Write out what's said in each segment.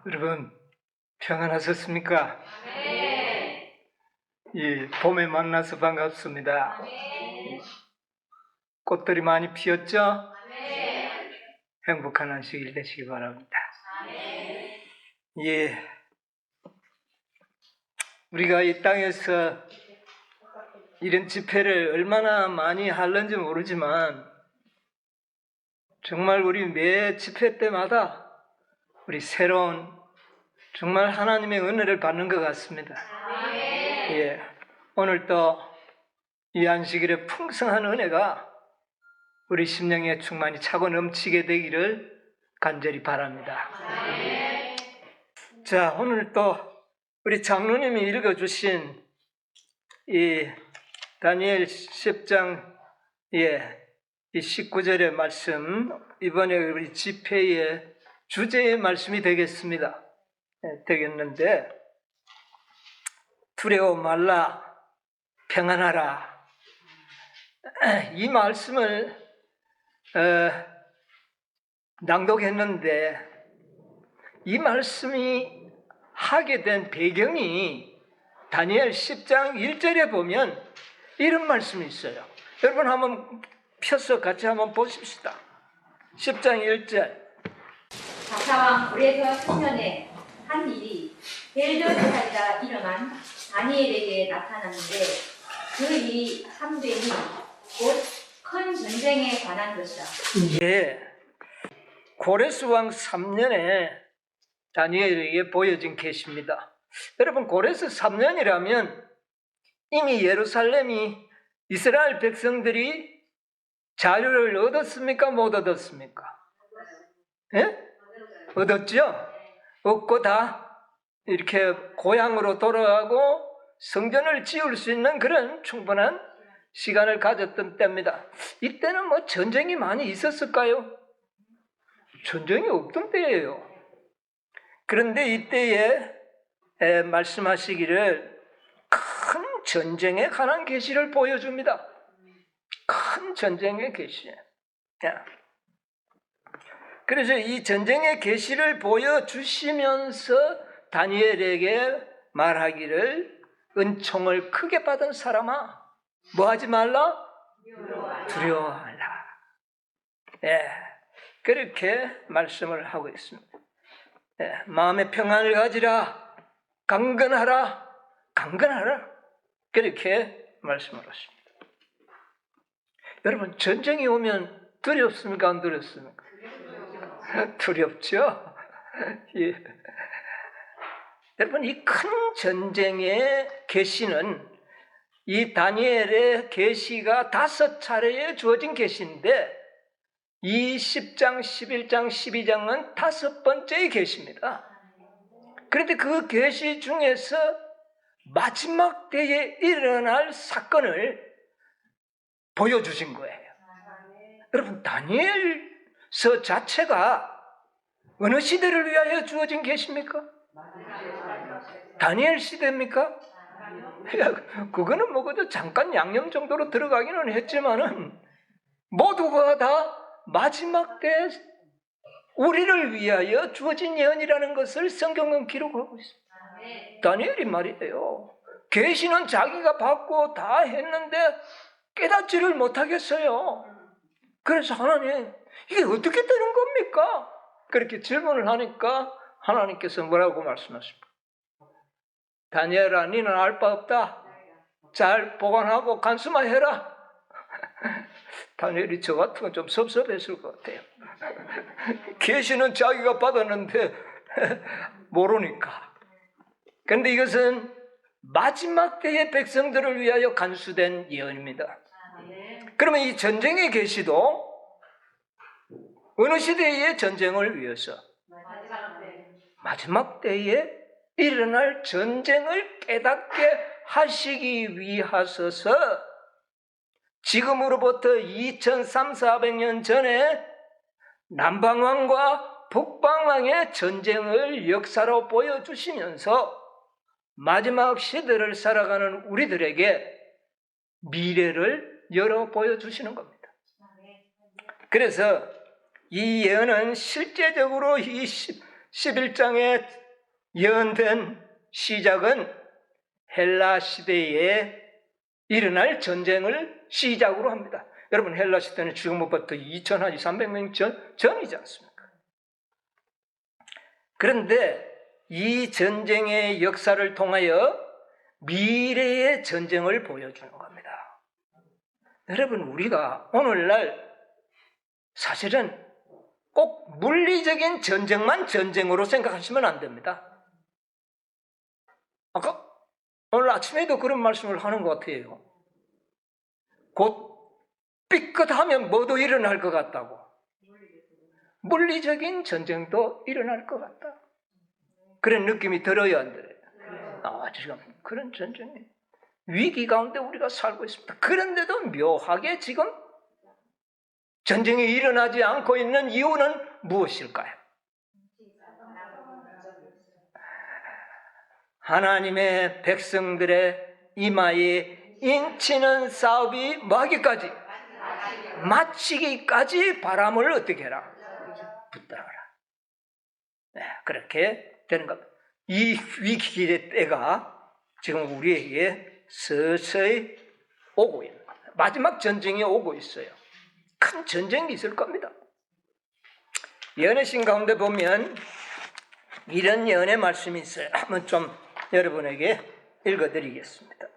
여러분 평안하셨습니까? 네. 예, 봄에 만나서 반갑습니다. 네. 꽃들이 많이 피었죠? 네. 행복한 안식일 되시기 바랍니다. 네. 예, 우리가 이 땅에서 이런 집회를 얼마나 많이 하는지 모르지만 정말 우리 매 집회 때마다 우리 새로운 정말 하나님의 은혜를 받는 것 같습니다. 예, 오늘도 이 안식일의 풍성한 은혜가 우리 심령에 충만히 차고 넘치게 되기를 간절히 바랍니다. 자, 오늘 또 우리 장로님이 읽어주신 이 다니엘 10장 이 19절의 말씀, 이번에 우리 집회의 주제의 말씀이 되겠습니다. 되겠는데, 두려워 말라, 평안하라. 이 말씀을 낭독했는데, 이 말씀이 하게 된 배경이 다니엘 10장 1절에 보면 이런 말씀이 있어요. 여러분 한번 펴서 같이 한번 보십시다. 10장 1절. 박사왕 고레서 10년에 한 일이 벨드사자가 일어난 다니엘에게 나타났는데 그 일이 참되니 곧 큰 전쟁에 관한 것이다. 예, 고레스 왕 3년에 다니엘에게 보여진 계시입니다. 여러분, 고레스 3년이라면 이미 예루살렘이 이스라엘 백성들이 자유를 얻었습니까? 못 얻었습니까? 예? 얻었죠? 얻고 다 이렇게 고향으로 돌아가고 성전을 지을 수 있는 그런 충분한 시간을 가졌던 때입니다. 이때는 뭐 전쟁이 많이 있었을까요? 전쟁이 없던 때예요. 그런데 이때에 말씀하시기를 큰 전쟁에 관한 계시를 보여줍니다. 큰 전쟁의 계시. 그래서 이 전쟁의 계시를 보여주시면서 다니엘에게 말하기를 은총을 크게 받은 사람아, 뭐 하지 말라? 두려워하라. 예, 그렇게 말씀을 하고 있습니다. 예, 마음의 평안을 가지라, 강건하라, 강건하라. 그렇게 말씀을 하십니다. 여러분, 전쟁이 오면 두렵습니까? 안 두렵습니까? 두렵죠? 예. 여러분, 이 큰 전쟁의 계시는 이 다니엘의 계시가 5차례에 주어진 계시인데 이 10장, 11장, 12장은 5번째의 계시입니다. 그런데 그 계시 중에서 마지막 때에 일어날 사건을 보여주신 거예요. 여러분, 다니엘서 자체가 어느 시대를 위하여 주어진 계시입니까? 다니엘 시대입니까? 그거는 뭐 그저 잠깐 양념 정도로 들어가기는 했지만은 모두가 다 마지막 때 우리를 위하여 주어진 예언이라는 것을 성경은 기록하고 있습니다. 다니엘이 말이에요. 계시는 자기가 받고 다 했는데 깨닫지를 못하겠어요. 그래서 하나님, 이게 어떻게 되는 겁니까? 그렇게 질문을 하니까 하나님께서 뭐라고 말씀하십니까? 다니엘아, 너는 알 바 없다. 잘 보관하고 간수마해라. 다니엘이 저 같으면 좀 섭섭했을 것 같아요. 계시는 자기가 받았는데 모르니까. 그런데 이것은 마지막 때의 백성들을 위하여 간수된 예언입니다. 그러면 이 전쟁의 계시도 어느 시대의 전쟁을 위해서? 마지막 때에 일어날 전쟁을 깨닫게 하시기 위하여서 지금으로부터 2300~400년 전에 남방왕과 북방왕의 전쟁을 역사로 보여주시면서 마지막 시대를 살아가는 우리들에게 미래를 열어 보여주시는 겁니다. 그래서 이 예언은 실제적으로 이 11장에 예언된 시작은 헬라 시대에 일어날 전쟁을 시작으로 합니다. 여러분, 헬라 시대는 지금부터 2300년 전이지 않습니까? 그런데 이 전쟁의 역사를 통하여 미래의 전쟁을 보여주는 겁니다. 여러분, 우리가 오늘날 사실은 꼭 물리적인 전쟁만 전쟁으로 생각하시면 안 됩니다. 아까 오늘 아침에도 그런 말씀을 하는 것 같아요. 곧 삐끗하면 뭐도 일어날 것 같다고. 물리적인 전쟁도 일어날 것 같다. 그런 느낌이 들어요, 안 들어요? 지금 그런 전쟁이 위기 가운데 우리가 살고 있습니다. 그런데도 묘하게 지금 전쟁이 일어나지 않고 있는 이유는 무엇일까요? 하나님의 백성들의 이마에 인치는 싸움이 뭐하기까지? 마치기까지 바람을 어떻게 해라? 붙들어라. 네, 그렇게 되는 겁니다. 이 위기의 때가 지금 우리에게 서서히 오고 있는 겁니다. 마지막 전쟁이 오고 있어요. 큰 전쟁이 있을 겁니다. 예언의 가운데 보면 이런 예언의 말씀이 있어요. 한번 좀 여러분에게 읽어드리겠습니다.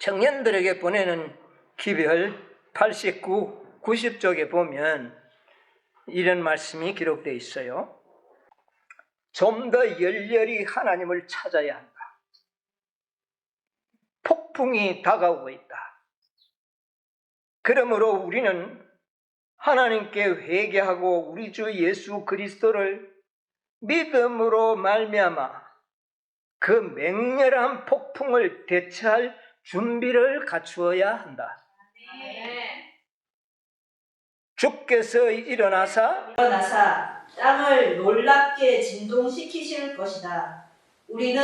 청년들에게 보내는 기별 89, 90쪽에 보면 이런 말씀이 기록되어 있어요. 좀 더 열렬히 하나님을 찾아야 한다. 폭풍이 다가오고 있다. 그러므로 우리는 하나님께 회개하고 우리 주 예수 그리스도를 믿음으로 말미암아 그 맹렬한 폭풍을 대처할 준비를 갖추어야 한다. 주께서 일어나사 땅을 놀랍게 진동시키실 것이다. 우리는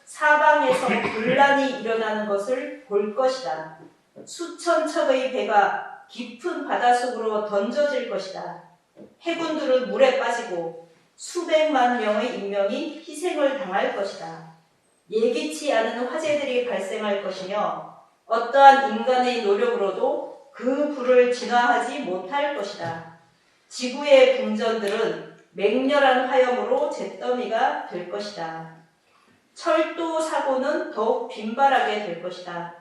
사방에서 분란이 일어나는 것을 볼 것이다. 수천 척의 배가 깊은 바닷속으로 던져질 것이다. 해군들은 물에 빠지고 수백만 명의 인명이 희생을 당할 것이다. 예기치 않은 화재들이 발생할 것이며 어떠한 인간의 노력으로도 그 불을 진화하지 못할 것이다. 지구의 궁전들은 맹렬한 화염으로 잿더미가 될 것이다. 철도 사고는 더욱 빈발하게 될 것이다.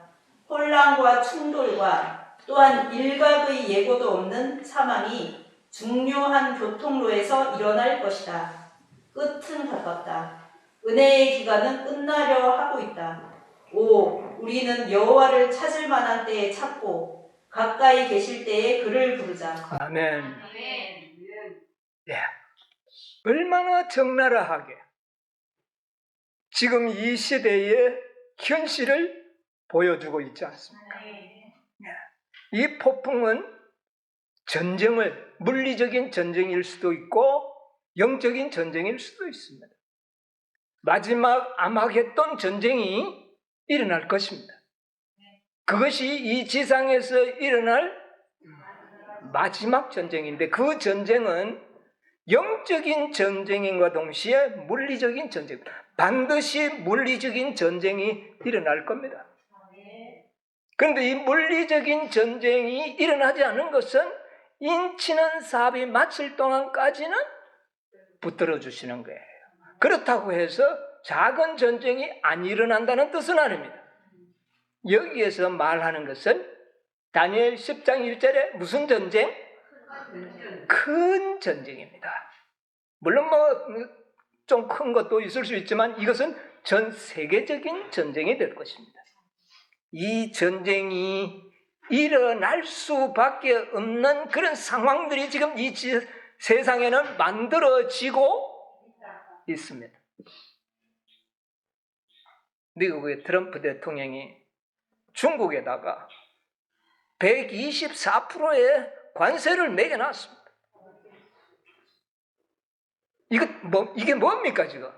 혼란과 충돌과 또한 일각의 예고도 없는 사망이 중요한 교통로에서 일어날 것이다. 끝은 가깝다. 은혜의 기간은 끝나려 하고 있다. 우리는 여호와를 찾을 만한 때에 찾고 가까이 계실 때에 그를 부르자. 아멘. 네. 얼마나 적나라하게 지금 이 시대의 현실을 보여주고 있지 않습니까? 이 폭풍은 전쟁을, 물리적인 전쟁일 수도 있고 영적인 전쟁일 수도 있습니다. 마지막 아마겟돈 전쟁이 일어날 것입니다. 그것이 이 지상에서 일어날 마지막 전쟁인데 그 전쟁은 영적인 전쟁인과 동시에 물리적인 전쟁, 반드시 물리적인 전쟁이 일어날 겁니다. 그런데 이 물리적인 전쟁이 일어나지 않은 것은 인치는 삽이 마칠 동안까지는 붙들어 주시는 거예요. 그렇다고 해서 작은 전쟁이 안 일어난다는 뜻은 아닙니다. 여기에서 말하는 것은 다니엘 10장 1절에 무슨 전쟁? 큰 전쟁입니다. 물론 좀 큰 것도 있을 수 있지만 이것은 전 세계적인 전쟁이 될 것입니다. 이 전쟁이 일어날 수밖에 없는 그런 상황들이 지금 이 세상에는 만들어지고 있습니다. 미국의 트럼프 대통령이 중국에다가 124%의 관세를 매겨놨습니다. 이게 뭡니까 지금?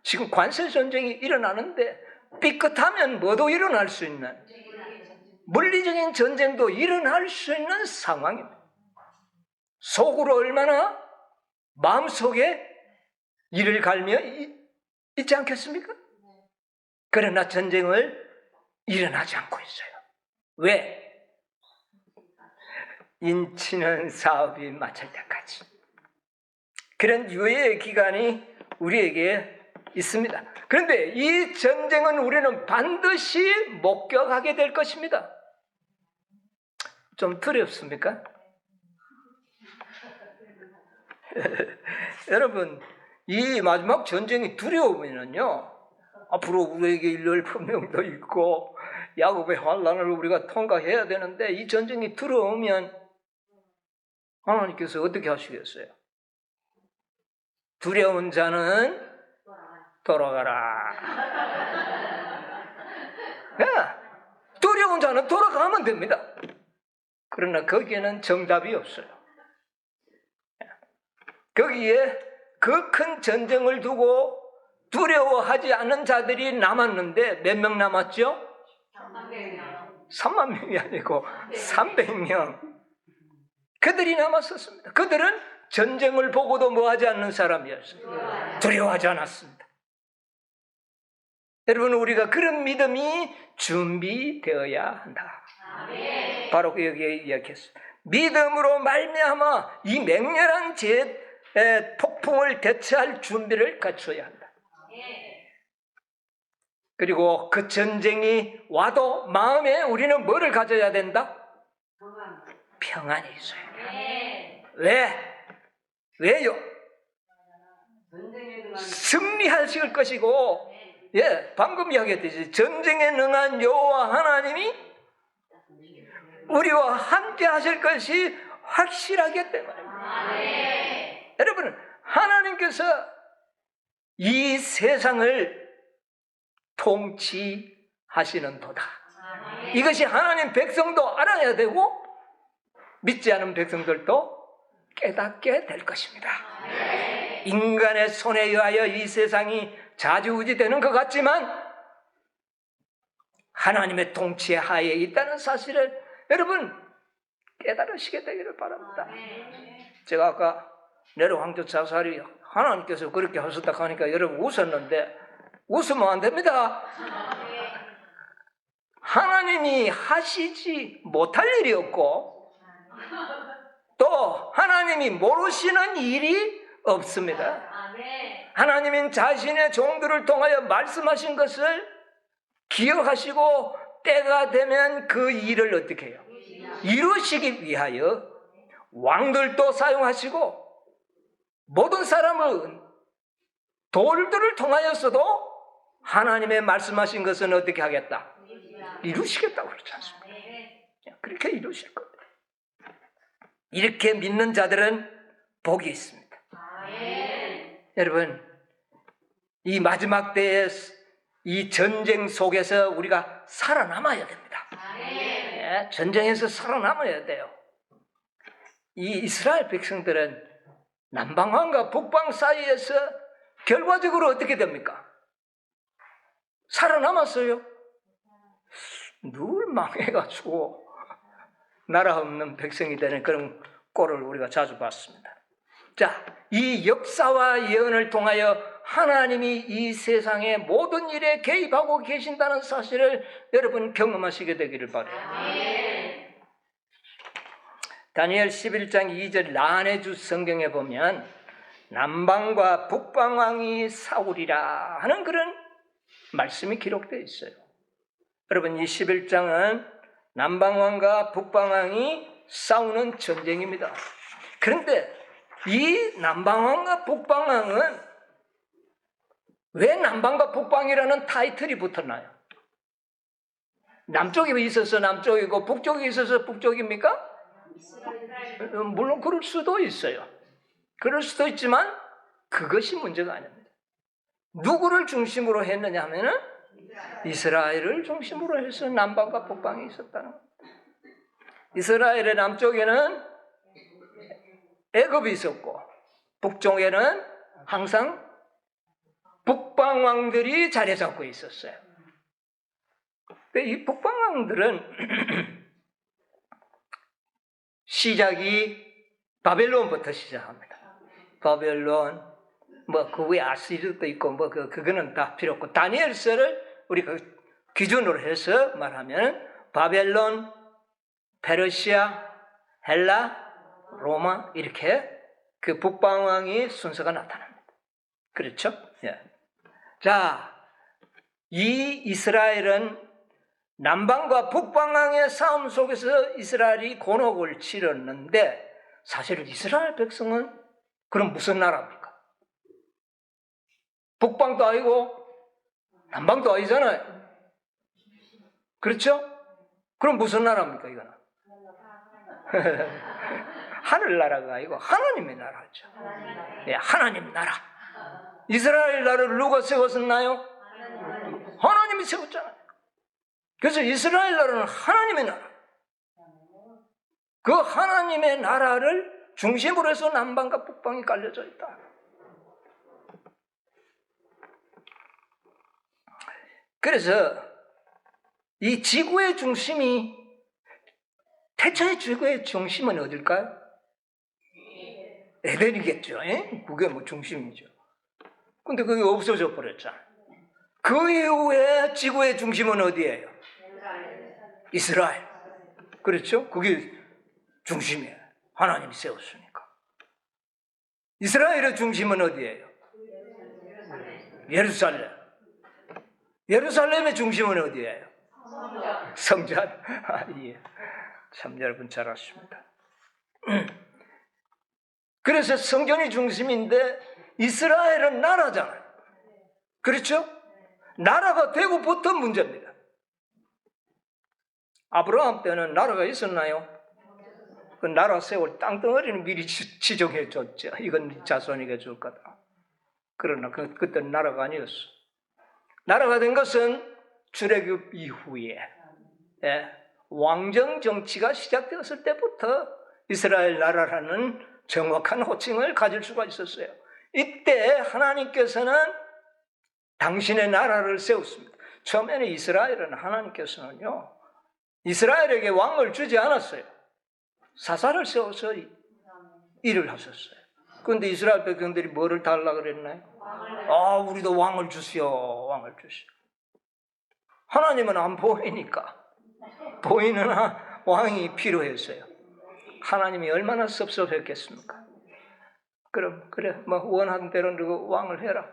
지금 관세 전쟁이 일어나는데 삐끗하면 뭐도 일어날 수 있는 물리적인 전쟁도 일어날 수 있는 상황입니다. 속으로 얼마나 마음속에 이를 갈며 있지 않겠습니까? 그러나 전쟁을 일어나지 않고 있어요. 왜? 인치는 사업이 마칠 때까지. 그런 유예의 기간이 우리에게 있습니다. 그런데 이 전쟁은 우리는 반드시 목격하게 될 것입니다. 좀 두렵습니까? 여러분, 이 마지막 전쟁이 두려우면요, 앞으로 우리에게 일어날 분명도 있고 야곱의 환란을 우리가 통과해야 되는데, 이 전쟁이 두려우면 하나님께서 어떻게 하시겠어요? 두려운 자는 돌아가라. 네, 두려운 자는 돌아가면 됩니다. 그러나 거기에는 정답이 없어요. 거기에 그 큰 전쟁을 두고 두려워하지 않는 자들이 남았는데 몇 명 남았죠? 3만 명이 아니고 300명. 그들이 남았었습니다. 그들은 전쟁을 보고도 뭐하지 않는 사람이었어요. 두려워하지 않았습니다. 여러분, 우리가 그런 믿음이 준비되어야 한다. 바로 여기에 이야기했어요. 믿음으로 말미암아 이 맹렬한 폭풍을 대처할 준비를 갖춰야 한다. 그리고 그 전쟁이 와도 마음에 우리는 뭐를 가져야 된다? 평안이 있어야 된다. 왜? 왜요? 승리하실 것이고, 방금 이야기했듯이 전쟁에 능한 여호와 하나님이 우리와 함께 하실 것이 확실하기 때문에. 여러분, 하나님께서 이 세상을 통치하시는 도다. 이것이 하나님 백성도 알아야 되고 믿지 않은 백성들도 깨닫게 될 것입니다. 인간의 손에 의하여 이 세상이 좌지우지되는 것 같지만 하나님의 통치 하에 있다는 사실을 여러분 깨달으시게 되기를 바랍니다. 제가 아까 네로 왕조 자살이 하나님께서 그렇게 하셨다 하니까 여러분 웃었는데 웃으면 안 됩니다. 하나님이 하시지 못할 일이 없고 또 하나님이 모르시는 일이 없습니다. 하나님은 자신의 종들을 통하여 말씀하신 것을 기억하시고 때가 되면 그 일을 어떻게 해요? 이루시기 위하여 왕들도 사용하시고 모든 사람은 돌들을 통하여서도 하나님의 말씀하신 것은 어떻게 하겠다? 이루시겠다고 그러지 않습니까? 그렇게 이루실 겁니다. 이렇게 믿는 자들은 복이 있습니다. 여러분, 이 마지막 때의 이 전쟁 속에서 우리가 살아남아야 됩니다. 전쟁에서 살아남아야 돼요. 이 이스라엘 백성들은 남방왕과 북방 사이에서 결과적으로 어떻게 됩니까? 살아남았어요. 늘 망해가지고 나라 없는 백성이 되는 그런 꼴을 우리가 자주 봤습니다. 자, 이 역사와 예언을 통하여 하나님이 이 세상의 모든 일에 개입하고 계신다는 사실을 여러분 경험하시게 되기를 바라요. 다니엘 11장 2절 라네주 성경에 보면 남방과 북방왕이 싸우리라 하는 그런 말씀이 기록되어 있어요. 여러분, 이 11장은 남방왕과 북방왕이 싸우는 전쟁입니다. 그런데 이 남방왕과 북방왕은 왜 남방과 북방이라는 타이틀이 붙었나요? 남쪽에 있어서 남쪽이고 북쪽에 있어서 북쪽입니까? 물론 그럴 수도 있어요. 그럴 수도 있지만 그것이 문제가 아닙니다. 누구를 중심으로 했느냐 하면은 이스라엘을 중심으로 해서 남방과 북방이 있었다는 겁니다. 이스라엘의 남쪽에는 애굽이 있었고 북쪽에는 항상 북방 왕들이 자리 잡고 있었어요. 근데 이 북방 왕들은 시작이 바벨론부터 시작합니다. 바벨론, 뭐 그 위에 아시리도 있고 뭐 그거는 다 필요 없고 다니엘서를 우리 그 기준으로 해서 말하면 바벨론, 페르시아, 헬라, 로마 이렇게 그 북방왕의 순서가 나타납니다. 그렇죠? 예. 자, 이 이스라엘은 남방과 북방왕의 싸움 속에서 이스라엘이 곤혹을 치렀는데 사실 이스라엘 백성은 그럼 무슨 나라입니까? 북방도 아니고 남방도 아니잖아요. 그렇죠? 그럼 무슨 나라입니까 이거는? 하늘나라가 아니고 하나님의 나라죠. 예, 하나님 나라. 이스라엘 나라를 누가 세웠었나요? 하나님이 세웠잖아요. 그래서 이스라엘 나라는 하나님의 나라. 그 하나님의 나라를 중심으로 해서 남방과 북방이 깔려져 있다. 그래서 이 지구의 중심이 태초의 지구의 중심은 어딜까요? 에덴이겠죠. 예? 그게 뭐 중심이죠. 근데 그게 없어져 버렸잖아요. 그 이후에 지구의 중심은 어디예요? 이스라엘. 그렇죠? 그게 중심이에요. 하나님이 세웠으니까. 이스라엘의 중심은 어디예요? 예루살렘. 예루살렘의 중심은 어디예요? 성전. 예. 참 여러분 잘 아십니다. 그래서 성전이 중심인데 이스라엘은 나라잖아요. 그렇죠? 나라가 되고부터 문제입니다. 아브라함 때는 나라가 있었나요? 그 나라 세울 땅덩어리는 미리 지정해 줬죠. 이건 자손에게 줄 거다. 그러나 그때는 나라가 아니었어. 나라가 된 것은 출애굽 이후에 왕정 정치가 시작되었을 때부터 이스라엘 나라라는 정확한 호칭을 가질 수가 있었어요. 이때 하나님께서는 당신의 나라를 세웠습니다. 처음에는 이스라엘은 하나님께서는요, 이스라엘에게 왕을 주지 않았어요. 사사를 세워서 일을 하셨어요. 그런데 이스라엘 백성들이 뭐를 달라고 그랬나요? 우리도 왕을 주시오, 왕을 주시오. 하나님은 안 보이니까 보이는 왕이 필요했어요. 하나님이 얼마나 섭섭했겠습니까? 그럼 그래 뭐 원하는 대로 누구 왕을 해라.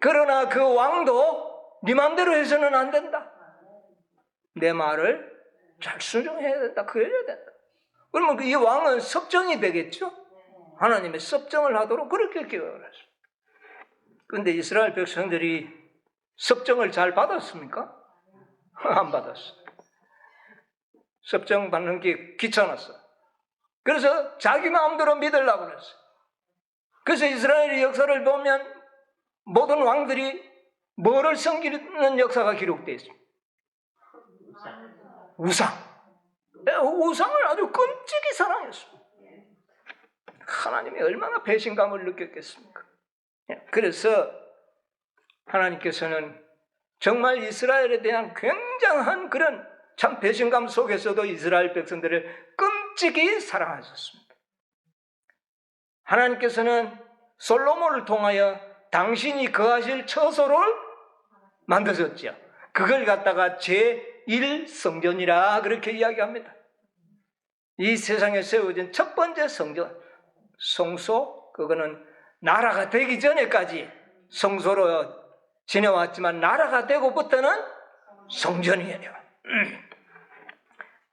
그러나 그 왕도 네 마음대로 해서는 안 된다. 내 말을 잘 순종해야 된다. 그래야 된다. 그러면 이 왕은 섭정이 되겠죠? 하나님의 섭정을 하도록 그렇게 기억을 했어요. 그런데 이스라엘 백성들이 섭정을 잘 받았습니까? 안 받았어요. 섭정 받는 게 귀찮았어요. 그래서 자기 마음대로 믿으려고 그랬어요. 그래서 이스라엘의 역사를 보면 모든 왕들이 뭐를 섬기는 역사가 기록되어 있습니다. 우상. 우상을 아주 끔찍이 사랑했습니다. 하나님이 얼마나 배신감을 느꼈겠습니까? 그래서 하나님께서는 정말 이스라엘에 대한 굉장한 그런 참 배신감 속에서도 이스라엘 백성들을 끔찍이 사랑하셨습니다. 하나님께서는 솔로몬을 통하여 당신이 거하실 처소를 만드셨죠. 그걸 갖다가 제1성전이라 그렇게 이야기합니다. 이 세상에 세워진 첫 번째 성전, 성소, 그거는 나라가 되기 전에까지 성소로 지내왔지만 나라가 되고부터는 성전이에요.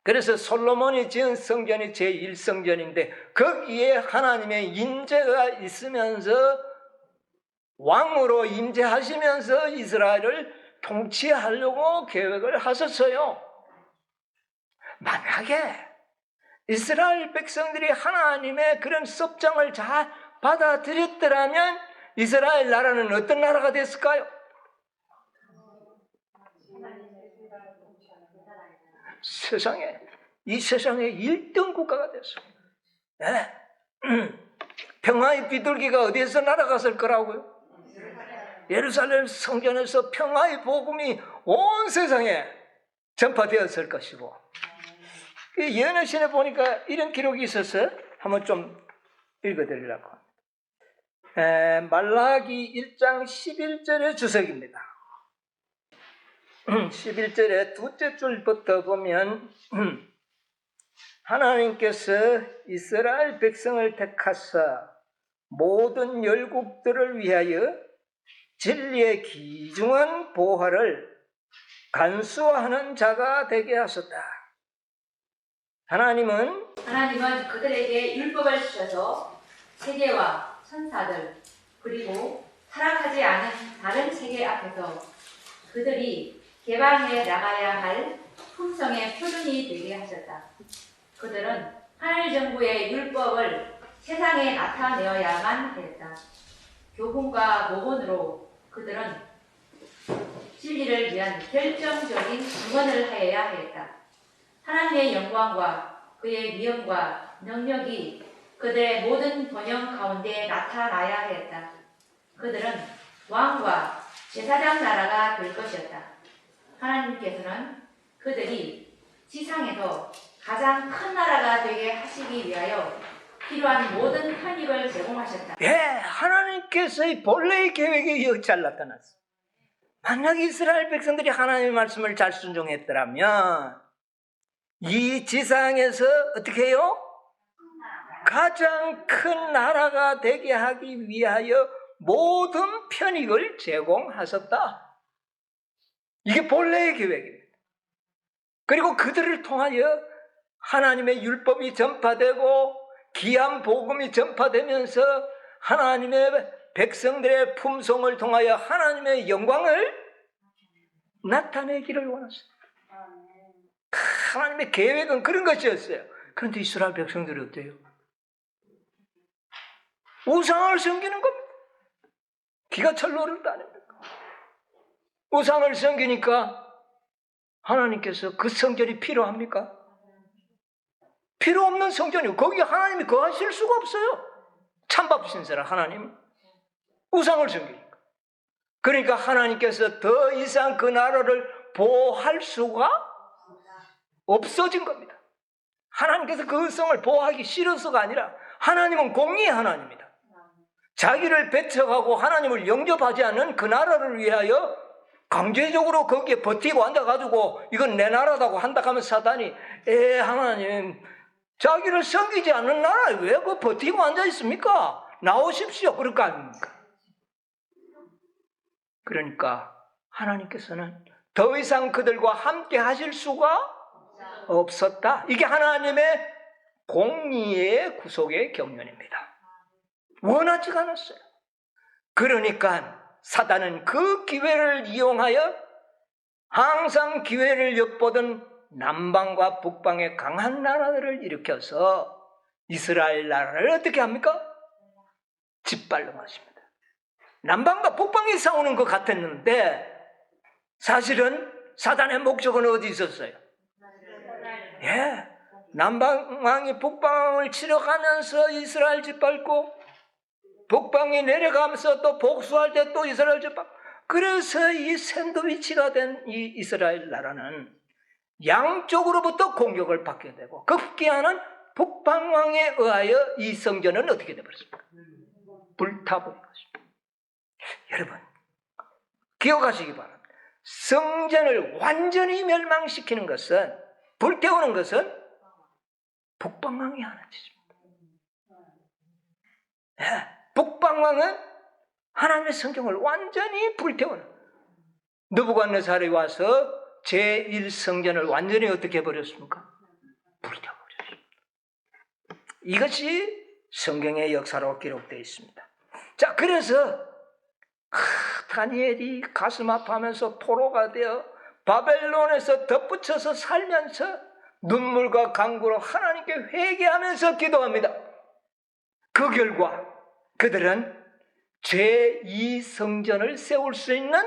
그래서 솔로몬이 지은 성전이 제1성전인데 거기에 하나님의 임재가 있으면서 왕으로 임재하시면서 이스라엘을 통치하려고 계획을 하셨어요. 만약에 이스라엘 백성들이 하나님의 그런 섭정을 잘 받아들였더라면 이스라엘 나라는 어떤 나라가 됐을까요? 이 세상의 1등 국가가 됐어요. 네. 평화의 비둘기가 어디에서 날아갔을 거라고요? 예루살렘 성전에서 평화의 복음이 온 세상에 전파되었을 것이고, 예언의 신에 보니까 이런 기록이 있었어요. 한번 좀 읽어드리려고. 말라기 1장 11절의 주석입니다. 11절의 둘째 줄부터 보면 하나님께서 이스라엘 백성을 택하사 모든 열국들을 위하여 진리의 귀중한 보화를 간수하는 자가 되게 하셨다. 하나님은 그들에게 율법을 주셔서 세계와 천사들 그리고 타락하지 않은 다른 세계 앞에서 그들이 개방해 나가야 할 품성의 표준이 되게 하셨다. 그들은 하늘 정부의 율법을 세상에 나타내어야만 했다. 교훈과 모본으로 그들은 진리를 위한 결정적인 증언을 하여야 했다. 하나님의 영광과 그의 위엄과 능력이 그들의 모든 번영 가운데 나타나야 했다. 그들은 왕과 제사장 나라가 될 것이었다. 하나님께서는 그들이 지상에서 가장 큰 나라가 되게 하시기 위하여 필요한 모든 편익을 제공하셨다. 하나님께서의 본래의 계획이 여기 잘 나타났어. 만약 이스라엘 백성들이 하나님의 말씀을 잘 순종했더라면 이 지상에서 어떻게 해요? 가장 큰 나라가 되게 하기 위하여 모든 편익을 제공하셨다. 이게 본래의 계획입니다. 그리고 그들을 통하여 하나님의 율법이 전파되고 귀한 복음이 전파되면서 하나님의 백성들의 품성을 통하여 하나님의 영광을 나타내기를 원하셨다. 하나님의 계획은 그런 것이었어요. 그런데 이스라엘 백성들이 어때요? 우상을 섬기는 겁니다. 기가 철로를 따냅니다. 우상을 섬기니까 하나님께서 그 성전이 필요합니까? 필요 없는 성전이고 거기 하나님이 거하실 수가 없어요. 찬밥 신세라 하나님 우상을 섬기니까. 그러니까 하나님께서 더 이상 그 나라를 보호할 수가 없어진 겁니다. 하나님께서 그 성을 보호하기 싫어서가 아니라 하나님은 공의의 하나님입니다. 자기를 배척하고 하나님을 영접하지 않는 그 나라를 위하여 강제적으로 거기에 버티고 앉아가지고 이건 내 나라다고 한다 하면 사단이 하나님 자기를 섬기지 않는 나라에 왜 그 버티고 앉아 있습니까? 나오십시오. 그럴 거 아닙니까? 그러니까 하나님께서는 더 이상 그들과 함께 하실 수가 없었다. 이게 하나님의 공의의 구속의 경륜입니다. 원하지가 않았어요. 그러니까 사단은 그 기회를 이용하여 항상 기회를 엿보던 남방과 북방의 강한 나라들을 일으켜서 이스라엘 나라를 어떻게 합니까? 짓밟는 것입니다. 남방과 북방이 싸우는 것 같았는데 사실은 사단의 목적은 어디 있었어요? 남방왕이 북방을 치러 가면서 이스라엘 짓밟고 북방이 내려가면서 또 복수할 때 또 이스라엘 짓밟고 그래서 이 샌드위치가 된 이 이스라엘 나라는 양쪽으로부터 공격을 받게 되고 급기야는 북방왕에 의하여 이 성전은 어떻게 되어버렸습니까? 불타버린 것입니다. 여러분 기억하시기 바랍니다. 성전을 완전히 멸망시키는 것은 불태우는 것은 북방왕이 하는 짓입니다. 북방왕은 하나님의 성경을 완전히 불태우는 느부갓네살이 와서 제1성전을 완전히 어떻게 해버렸습니까? 불태워버렸습니다. 이것이 성경의 역사로 기록되어 있습니다. 자, 그래서 다니엘이 가슴 아파하면서 포로가 되어 바벨론에서 덧붙여서 살면서 눈물과 간구로 하나님께 회개하면서 기도합니다. 그 결과 그들은 제2성전을 세울 수 있는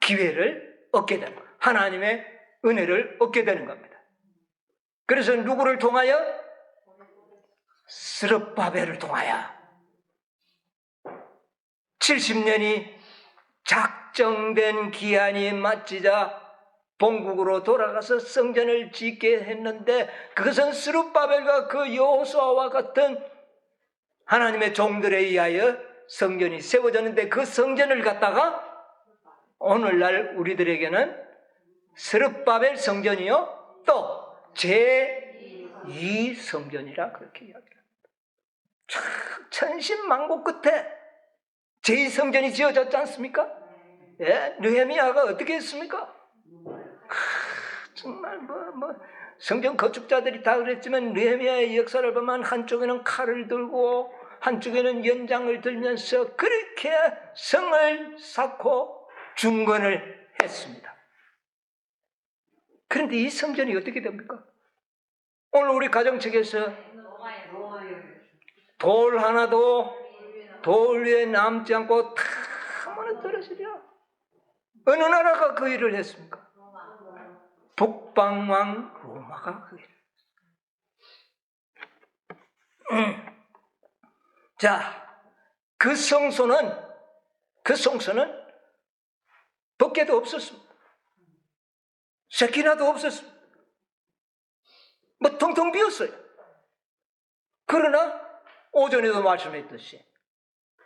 기회를 얻게 되는 거예요. 하나님의 은혜를 얻게 되는 겁니다. 그래서 누구를 통하여? 스룹바벨을 통하여 70년이 작정된 기한이 맞지자 본국으로 돌아가서 성전을 짓게 했는데 그것은 스룹바벨과 그 여호수아와 같은 하나님의 종들에 의하여 성전이 세워졌는데 그 성전을 갖다가 오늘날 우리들에게는 스룹바벨 성전이요 또 제2 성전이라 그렇게 이야기합니다. 천신만고 끝에 제2 성전이 지어졌지 않습니까? 예? 느헤미야가 어떻게 했습니까? 정말 성전 건축자들이 다 그랬지만 느헤미야의 역사를 보면 한쪽에는 칼을 들고 한쪽에는 연장을 들면서 그렇게 성을 쌓고 중건을 했습니다. 그런데 이 성전이 어떻게 됩니까? 오늘 우리 가정책에서 돌 하나도 돌 위에 남지 않고 다 무너뜨려지려. 어느 나라가 그 일을 했습니까? 북방왕 로마가 그 일을 했습니다. 자, 그 성소는 법궤도 없었습니다. 세키나도 없었습니다. 텅텅 비었어요. 그러나 오전에도 말씀했듯이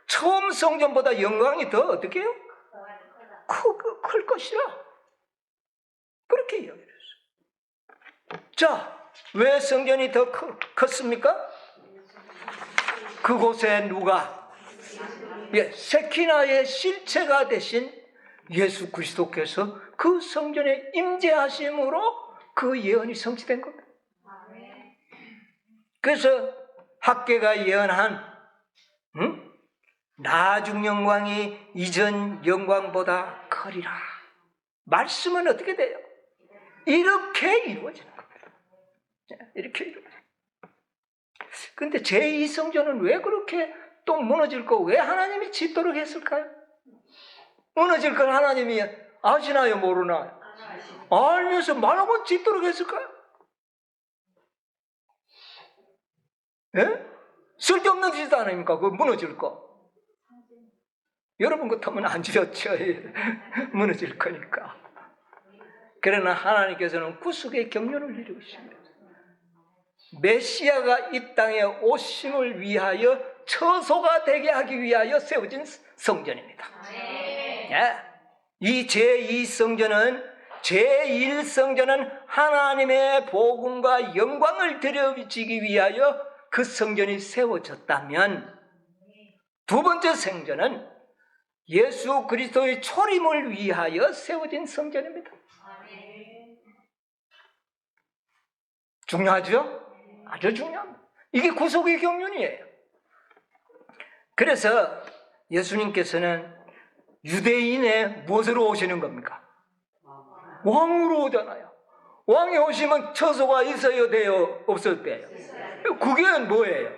처음 성전보다 영광이 더 어떻게 해요? 클 것이라 그렇게 이야기했어요. 자, 왜 성전이 더 컸습니까? 그곳에 누가 세키나의 실체가 되신 예수 그리스도께서 그 성전에 임재하심으로 그 예언이 성취된 겁니다. 그래서 학개가 예언한 나중 영광이 이전 영광보다 커리라. 말씀은 어떻게 돼요? 이렇게 이루어지는 겁니다. 이렇게 이루어져요. 그런데 제2성전은 왜 그렇게 또 무너질 거, 왜 하나님이 짓도록 했을까요? 무너질 걸 하나님이 아시나요, 모르나요? 알면서 말하고 짓도록 했을까요? 예? 쓸데없는 짓 아닙니까? 그 무너질 거. 여러분 같으면 안 지었죠. 무너질 거니까. 그러나 하나님께서는 구속의 경륜을 이루십니다. 메시아가 이 땅에 오심을 위하여 처소가 되게 하기 위하여 세워진 성전입니다. 예. 이 제2성전은 제1성전은 하나님의 복음과 영광을 드려지기 위하여 그 성전이 세워졌다면 두 번째 성전은 예수 그리스도의 초림을 위하여 세워진 성전입니다. 중요하죠? 아주 중요합니다. 이게 구속의 경륜이에요. 그래서 예수님께서는 유대인의 무엇으로 오시는 겁니까? 왕으로 오잖아요. 왕이 오시면 처소가 있어야 돼요? 없어야 돼요? 그게 뭐예요?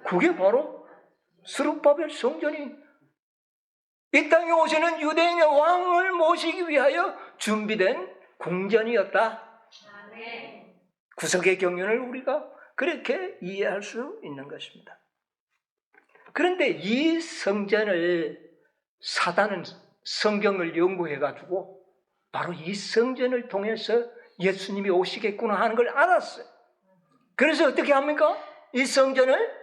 그게 바로 스룹바벨 성전이 이 땅에 오시는 유대인의 왕을 모시기 위하여 준비된 궁전이었다. 구속의 경륜을 우리가 그렇게 이해할 수 있는 것입니다. 그런데 이 성전을 사단은 성경을 연구해가지고 바로 이 성전을 통해서 예수님이 오시겠구나 하는 걸 알았어요. 그래서 어떻게 합니까? 이 성전을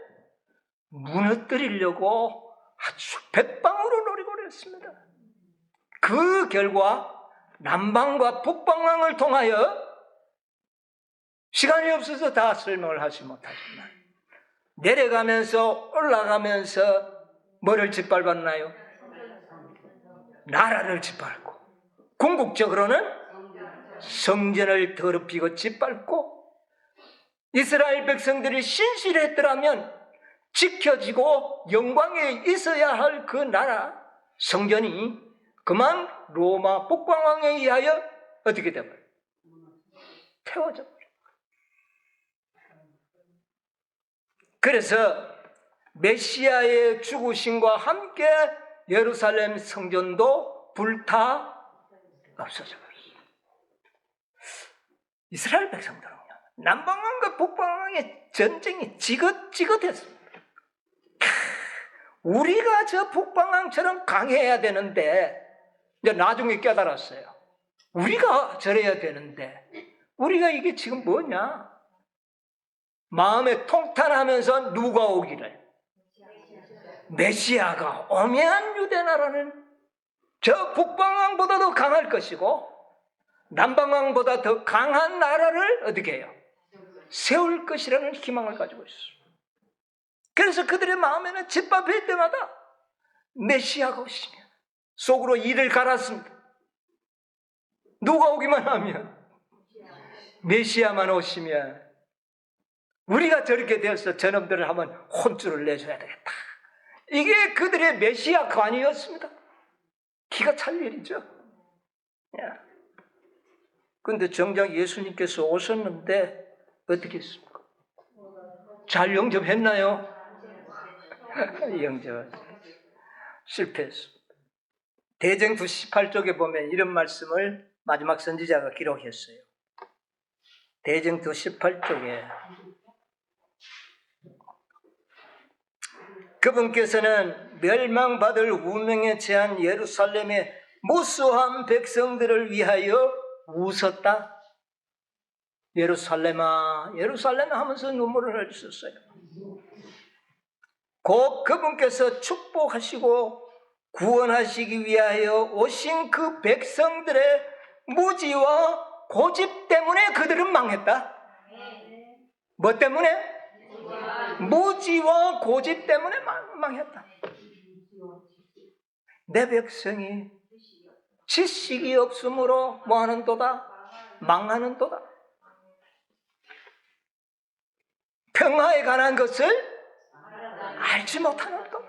무너뜨리려고 아주 백방으로 노리고 했습니다. 그 결과 남방과 북방왕을 통하여 시간이 없어서 다 설명을 하지 못하지만 내려가면서 올라가면서 뭐를 짓밟았나요? 나라를 짓밟고 궁극적으로는 성전을 더럽히고 짓밟고 이스라엘 백성들이 신실했더라면 지켜지고 영광에 있어야 할 그 나라 성전이 그만 로마 북방왕에 의하여 어떻게 되어요? 태워져 버려요. 그래서 메시아의 죽으심과 함께 예루살렘 성전도 불타 없어져 버렸어요. 이스라엘 백성들은요, 남방왕과 북방왕의 전쟁이 지긋지긋했습니다. 우리가 저 북방왕처럼 강해야 되는데, 이제 나중에 깨달았어요. 우리가 저래야 되는데, 우리가 이게 지금 뭐냐? 마음에 통탄하면서 누가 오기를? 메시아가 오면 유대 나라는 저 북방왕보다도 강할 것이고 남방왕보다 더 강한 나라를 어떻게 해요? 세울 것이라는 희망을 가지고 있어요. 그래서 그들의 마음에는 짓밟힐 때마다 메시아가 오시면 속으로 이를 갈았습니다. 누가 오기만 하면, 메시아만 오시면 우리가 저렇게 되어서 저놈들을 한번 혼쭐을 내줘야 되겠다. 이게 그들의 메시아 관이었습니다. 기가 찰 일이죠. 그런데 정작 예수님께서 오셨는데 어떻게 했습니까? 잘 영접했나요? 영접 실패했습니다. 대쟁투 18쪽에 보면 이런 말씀을 마지막 선지자가 기록했어요. 대쟁투 18쪽에 그분께서는 멸망받을 운명에 처한 예루살렘의 무수한 백성들을 위하여 우셨다. 예루살렘아, 예루살렘아 하면서 눈물을 흘리셨어요. 곧 그분께서 축복하시고 구원하시기 위하여 오신 그 백성들의 무지와 고집 때문에 그들은 망했다. 뭐 때문에? 무지와 고집 때문에 망했다. 내 백성이 지식이 없으므로 뭐하는 도다? 망하는 도다. 평화에 관한 것을 알지 못하는 도다.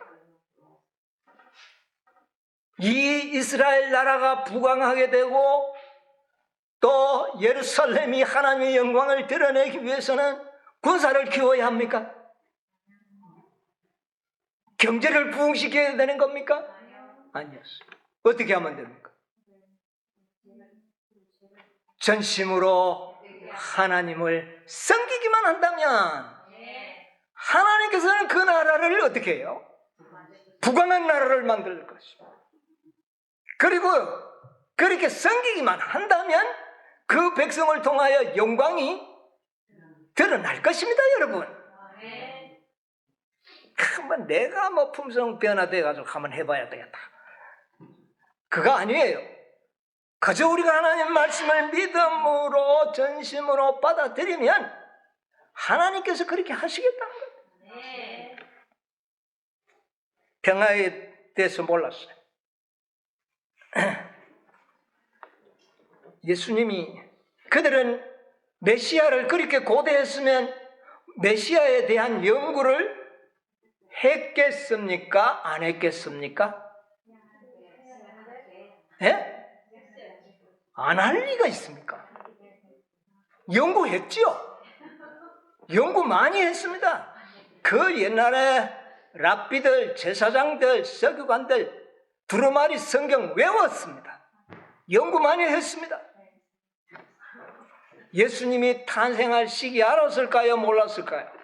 이 이스라엘 나라가 부강하게 되고 또 예루살렘이 하나님의 영광을 드러내기 위해서는 군사를 키워야 합니까? 경제를 부흥시켜야 되는 겁니까? 아니었어요. 어떻게 하면 됩니까? 전심으로 하나님을 섬기기만 한다면 하나님께서는 그 나라를 어떻게 해요? 부강한 나라를 만들 것입니다. 그리고 그렇게 섬기기만 한다면 그 백성을 통하여 영광이 드러날 것입니다, 여러분. 한번 내가 뭐 품성 변화돼가지고 한번 해봐야 되겠다. 그거 아니에요. 그저 우리가 하나님 말씀을 믿음으로 전심으로 받아들이면 하나님께서 그렇게 하시겠다는 거예요. 평화에 대해서 몰랐어요. 예수님이 그들은 메시아를 그렇게 고대했으면 메시아에 대한 연구를 했겠습니까? 안 했겠습니까? 예? 안 할 리가 있습니까? 연구했지요. 연구 많이 했습니다. 그 옛날에 랍비들, 제사장들, 서기관들 두루마리 성경 외웠습니다. 연구 많이 했습니다. 예수님이 탄생할 시기 알았을까요? 몰랐을까요?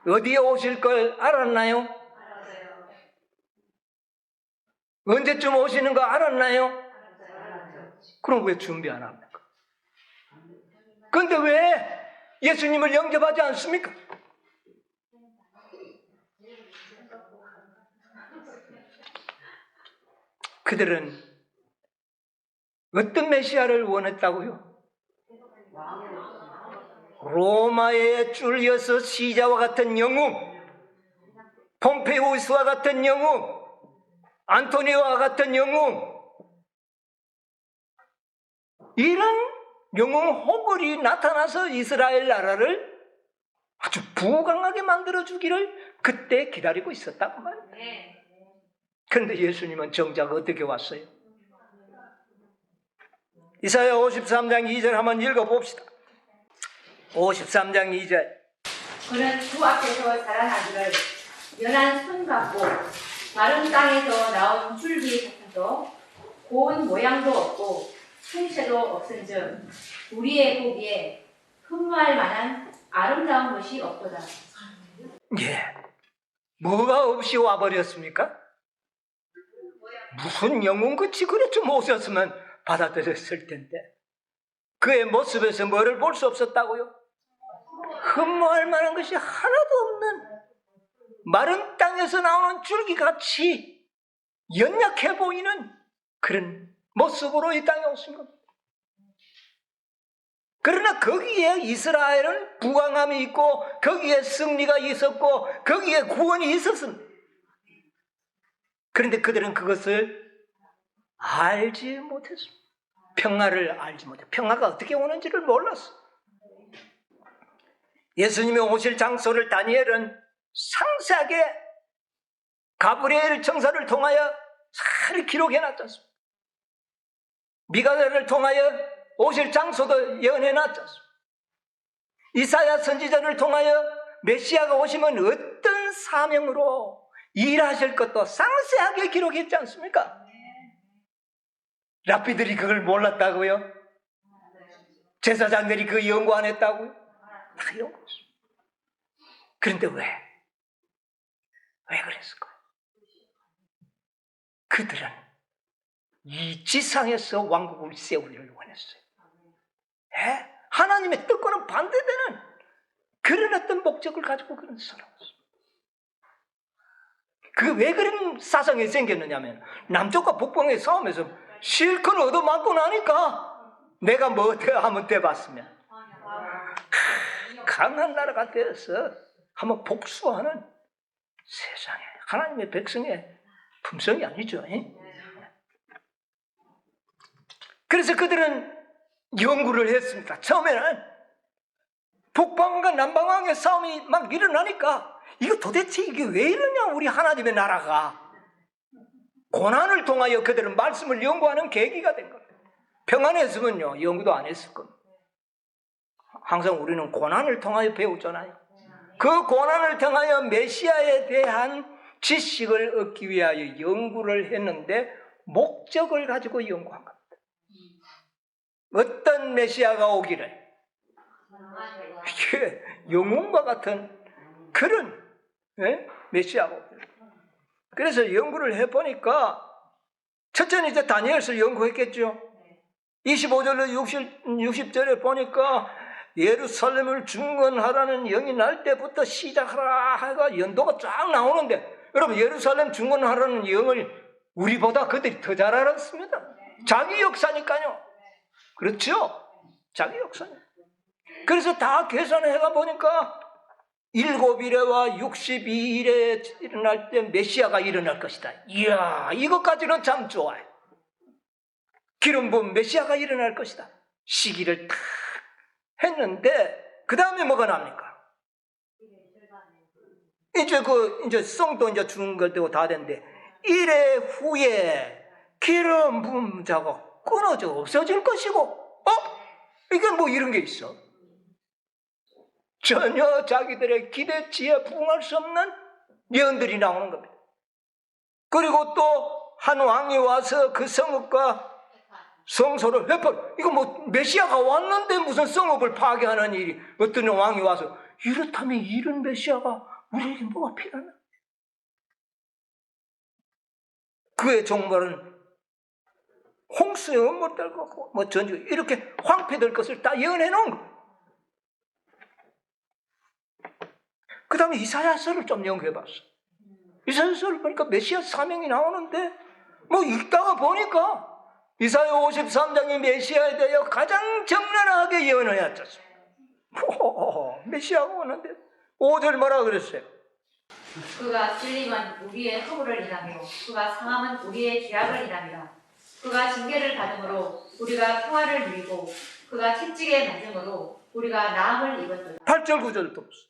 어디에 오실 걸 알았나요? 언제쯤 오시는 거 알았나요? 그럼 왜 준비 안 합니까? 그런데 왜 예수님을 영접하지 않습니까? 그들은 어떤 메시아를 원했다고요? 로마에 쫄려서 시자와 같은 영웅, 폼페이우스와 같은 영웅, 안토니오와 같은 영웅, 이런 영웅 호걸이 나타나서 이스라엘 나라를 아주 부강하게 만들어주기를 그때 기다리고 있었다고 말이에요. 그런데 예수님은 정작 어떻게 왔어요? 이사야 53장 2절 한번 읽어봅시다. 53장 2절. 그는 주 앞에서 자라나기를 연한 손 같고 마른 땅에서 나온 줄기 같아서 고운 모양도 없고 형체도 없은즉 우리의 보기에 흠모할 만한 아름다운 것이 없도다. 예, 뭐가 없이 와버렸습니까? 무슨 영웅같이 그래 좀 오셨으면 받아들였을 텐데 그의 모습에서 뭐를 볼 수 없었다고요? 흠모할 만한 것이 하나도 없는 마른 땅에서 나오는 줄기같이 연약해 보이는 그런 모습으로 이 땅에 오신 겁니다. 그러나 거기에 이스라엘은 부강함이 있고 거기에 승리가 있었고 거기에 구원이 있었습니다. 그런데 그들은 그것을 알지 못했습니다. 평화를 알지 못해. 평화가 어떻게 오는지를 몰랐어. 예수님이 오실 장소를 다니엘은 상세하게 가브리엘 청사를 통하여 잘 기록해놨지 않습니까? 미가엘을 통하여 오실 장소도 예언해놨지 않습니까? 이사야 선지자를 통하여 메시아가 오시면 어떤 사명으로 일하실 것도 상세하게 기록했지 않습니까? 랍비들이 그걸 몰랐다고요? 제사장들이 그 연구 안 했다고요? 다 연구했어요. 그런데 왜 그랬을까요? 그들은 이 지상에서 왕국을 세우기를 원했어요. 하나님의 뜻과는 반대되는 그런 어떤 목적을 가지고 그런 살아왔어요. 왜 그런 사상이 생겼느냐면 남쪽과 북방의 싸움에서 실컷 얻어맞고 나니까 내가 뭐 하면 돼봤으면 강한 나라가 되어서 한번 복수하는 세상에 하나님의 백성의 품성이 아니죠. 그래서 그들은 연구를 했습니다. 처음에는 북방과 남방왕의 싸움이 막 일어나니까 이거 도대체 이게 왜 이러냐 우리 하나님의 나라가. 고난을 통하여 그들은 말씀을 연구하는 계기가 된 겁니다. 평안했으면요 연구도 안 했을 겁니다. 항상 우리는 고난을 통하여 배우잖아요. 그 고난을 통하여 메시아에 대한 지식을 얻기 위하여 연구를 했는데 목적을 가지고 연구한 겁니다. 어떤 메시아가 오기를 이게 영웅과 같은 그런 메시아가 오기를. 그래서 연구를 해보니까 첫째는 이제 다니엘서 연구했겠죠. 25절로 60절에 보니까 예루살렘을 중건하라는 영이 날 때부터 시작하라 하가 연도가 쫙 나오는데 여러분 예루살렘 중건하라는 영을 우리보다 그들이 더 잘 알았습니다. 자기 역사니까요. 그렇죠? 자기 역사니까. 그래서 다 계산해가 보니까 7일에와 62일에 일어날 때 메시아가 일어날 것이다. 이야, 이것까지는 참 좋아요. 기름 부은 메시아가 일어날 것이다. 시기를 탁 했는데 그 다음에 뭐가 납니까? 이제 성도 이제 주는 걸 되고 다 됐는데 1회 후에 기름 부은 자가 끊어져 없어질 것이고 이게 뭐 이런 게 있어? 전혀 자기들의 기대치에 부응할 수 없는 예언들이 나오는 겁니다. 그리고 또 한 왕이 와서 그 성읍과 성소를 회포. 이거 뭐 메시아가 왔는데 무슨 성읍을 파괴하는 일이 어떤 왕이 와서 이렇다면 이런 메시아가 우리에게 뭐가 필요하나? 그의 종말은 홍수의 음모될 것고 뭐 전쟁 이렇게 황폐될 것을 다 예언해 놓은 거예요. 그 다음에 이사야서를 좀 연구해봤어. 이사야서를 보니까 메시아 사명이 나오는데 뭐 읽다가 보니까 이사야 53장이 메시아에 대하여 가장 적나라하게 예언을 해왔었어. 메시아가 오는데 5절 뭐라 그랬어요? 그가 찔림은 우리의 허물을 인하며 그가 상함은 우리의 죄악을 인하니라. 그가 징계를 받음으로 우리가 평화를 누리고 그가 채찍에 맞음으로 우리가 나음을 입었도다. 8절 9절을 또 보세요.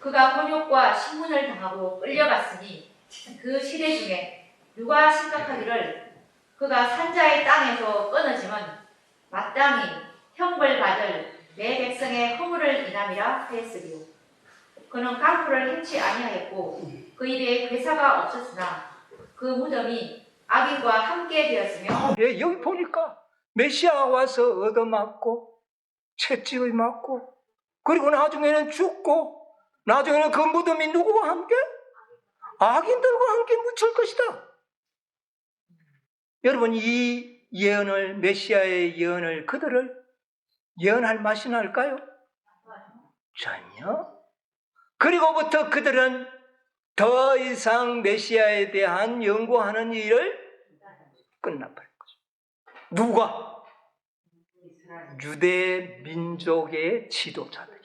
그가 곤욕과 신문을 당하고 끌려갔으니 그 시대 중에 누가 생각하기를 그가 산자의 땅에서 끊어지면 마땅히 형벌받을 내 백성의 허물을 인함이라 하였으리요. 그는 강포를 해치 아니하였고 그 입에 괴사가 없었으나 그 무덤이 악인과 함께 되었으며 여기 보니까 메시아가 와서 얻어맞고 채찍을 맞고 그리고 나중에는 죽고 나중에는 그 무덤이 누구와 함께? 악인들과 함께 묻힐 것이다. 여러분 이 예언을 메시아의 예언을 그들을 예언할 맛이 날까요? 전혀. 그리고부터 그들은 더 이상 메시아에 대한 연구하는 일을 끝나버린 거죠. 누가? 유대 민족의 지도자들이.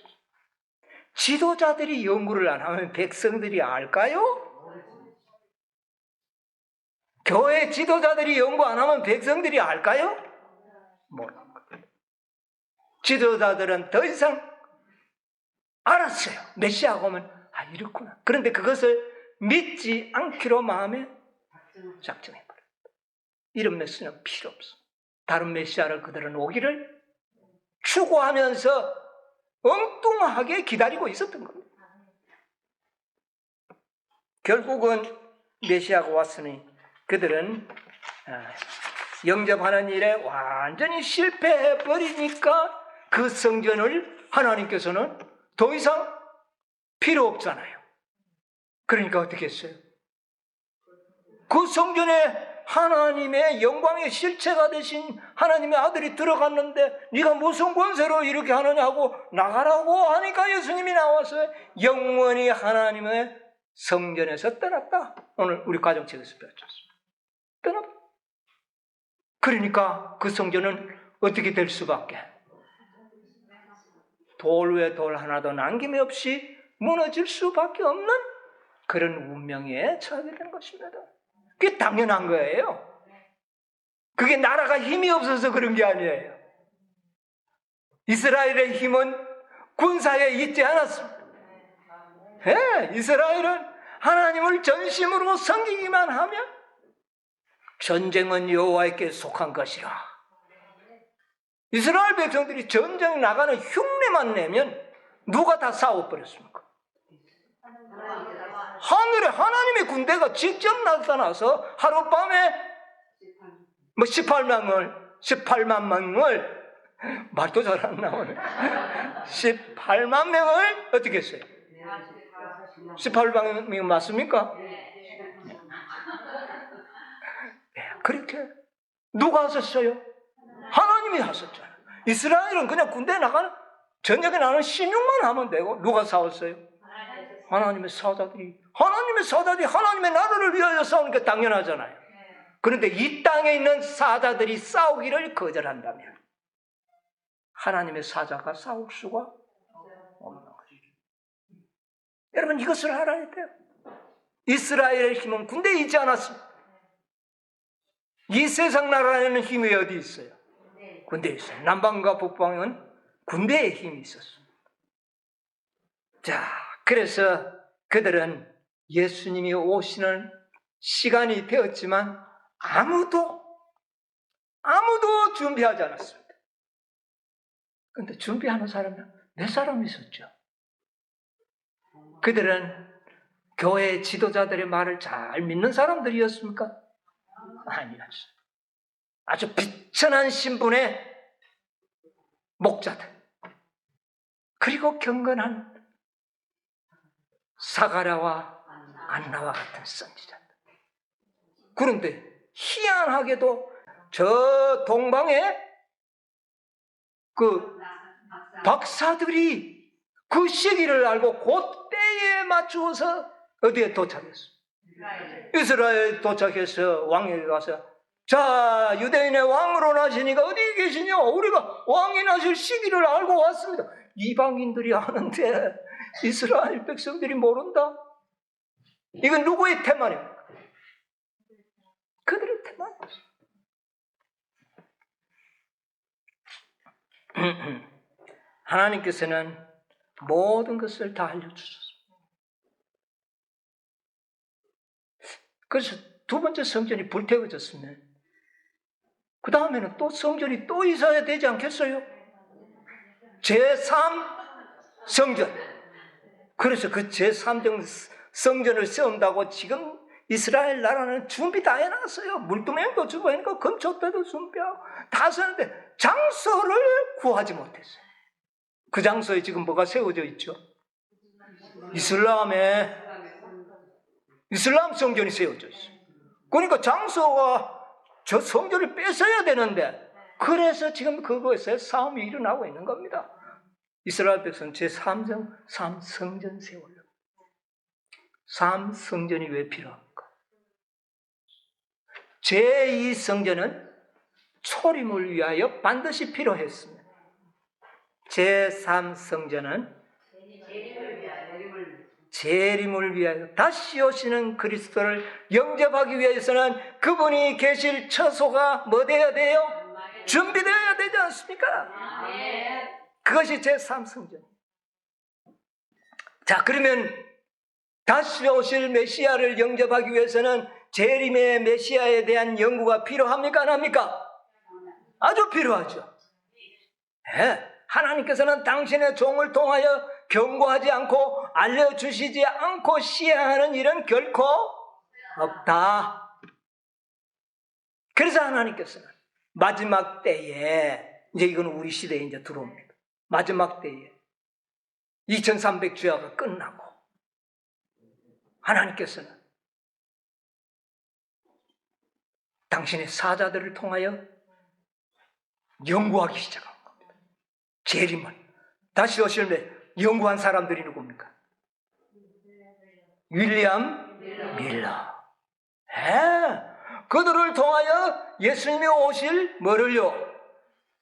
지도자들이 연구를 안 하면 백성들이 알까요? 교회 지도자들이 연구 안 하면 백성들이 알까요? 모르는 거예요. 지도자들은 더 이상 알았어요. 메시아가 오면 이렇구나. 그런데 그것을 믿지 않기로 마음에 작정해버렸다. 이런 메시아는 필요 없어. 다른 메시아를 그들은 오기를 추구하면서 엉뚱하게 기다리고 있었던 겁니다. 결국은 메시아가 왔으니 그들은 영접하는 일에 완전히 실패해버리니까 그 성전을 하나님께서는 더 이상 필요 없잖아요. 그러니까 어떻게 했어요? 그 성전에 하나님의 영광의 실체가 되신 하나님의 아들이 들어갔는데 네가 무슨 권세로 이렇게 하느냐 하고 나가라고 하니까 예수님이 나와서 영원히 하나님의 성전에서 떠났다. 오늘 우리 가정책에서 배웠습니다. 떠났다. 그러니까 그 성전은 어떻게 될 수밖에? 돌 위에 돌 하나도 남김이 없이 무너질 수밖에 없는 그런 운명에 처하게 된 것입니다. 그게 당연한 거예요. 그게 나라가 힘이 없어서 그런 게 아니에요. 이스라엘의 힘은 군사에 있지 않았습니다. 이스라엘은 하나님을 전심으로 섬기기만 하면 전쟁은 여호와께 속한 것이라. 이스라엘 백성들이 전쟁 나가는 흉내만 내면 누가 다 싸워버렸습니까? 하늘에 하나님의 군대가 직접 나타나서 하룻밤에 18만 명을 말도 잘 안 나오네. 18만 명을 어떻게 했어요? 18만 명 맞습니까? 그렇게 누가 하셨어요? 하나님이 하셨잖아요. 이스라엘은 그냥 군대에 나가는 전쟁에 나가는 신용만 하면 되고 누가 싸웠어요? 하나님의 사자들이 하나님의 나라를 위하여 싸우니까 당연하잖아요. 그런데 이 땅에 있는 사자들이 싸우기를 거절한다면 하나님의 사자가 싸울 수가 없는 것이죠. 여러분 이것을 알아야 돼요. 이스라엘의 힘은 군대에 있지 않았습니다. 이 세상 나라에는 힘이 어디 있어요? 군대에 있어요. 남방과 북방은 군대에 힘이 있었습니다. 자, 그래서 그들은 예수님이 오시는 시간이 되었지만 아무도 준비하지 않았습니다. 그런데 준비하는 사람이 몇 사람 있었죠? 그들은 교회 지도자들의 말을 잘 믿는 사람들이었습니까? 아니었어요. 아주 비천한 신분의 목자들, 그리고 경건한 사가랴와 안나와 같은 선지자들. 그런데 희한하게도 저 동방에 그 박사들이 그 시기를 알고 그 때에 맞추어서 어디에 도착했어요? 이스라엘에 도착해서 왕에게 가서 자, 유대인의 왕으로 나시니까 어디 계시냐? 우리가 왕이 나실 시기를 알고 왔습니다. 이방인들이 아는데 이스라엘 백성들이 모른다? 이건 누구의 태만입니까? 그들의 태만이었어요. 하나님께서는 모든 것을 다 알려주셨습니다. 그래서 두 번째 성전이 불태워졌으면 그 다음에는 또 성전이 또 있어야 되지 않겠어요? 제3성전. 그래서 그 제3성전을 세운다고 지금 이스라엘 나라는 준비 다 해놨어요. 물두멍도 준비하니까 금초대도 준비하고 다 세는데 장소를 구하지 못했어요. 그 장소에 지금 뭐가 세워져 있죠? 이슬람 성전이 세워져 있어요. 그러니까 장소가 저 성전을 뺏어야 되는데 그래서 지금 그것에 싸움이 일어나고 있는 겁니다. 이스라엘 백성 제3성전 세우려고. 3성전이 왜 필요합니까? 제2성전은 초림을 위하여 반드시 필요했습니다. 제3성전은 재림을 위하여 다시 오시는 그리스도를 영접하기 위해서는 그분이 계실 처소가 뭐 되어야 돼요? 준비되어야 되지 않습니까? 그것이 제3성전. 자, 그러면 다시 오실 메시아를 영접하기 위해서는 재림의 메시아에 대한 연구가 필요합니까? 안 합니까? 아주 필요하죠. 네. 하나님께서는 당신의 종을 통하여 경고하지 않고 알려주시지 않고 시행하는 일은 결코 없다. 그래서 하나님께서는 마지막 때에, 이제 이건 우리 시대에 이제 들어옵니다. 마지막 때에 2300주야가 끝나고 하나님께서는 당신의 사자들을 통하여 연구하기 시작한 겁니다. 재림을. 다시 오실 때 연구한 사람들이 누굽니까? 윌리엄 밀러. 그들을 통하여 예수님이 오실 뭐를요?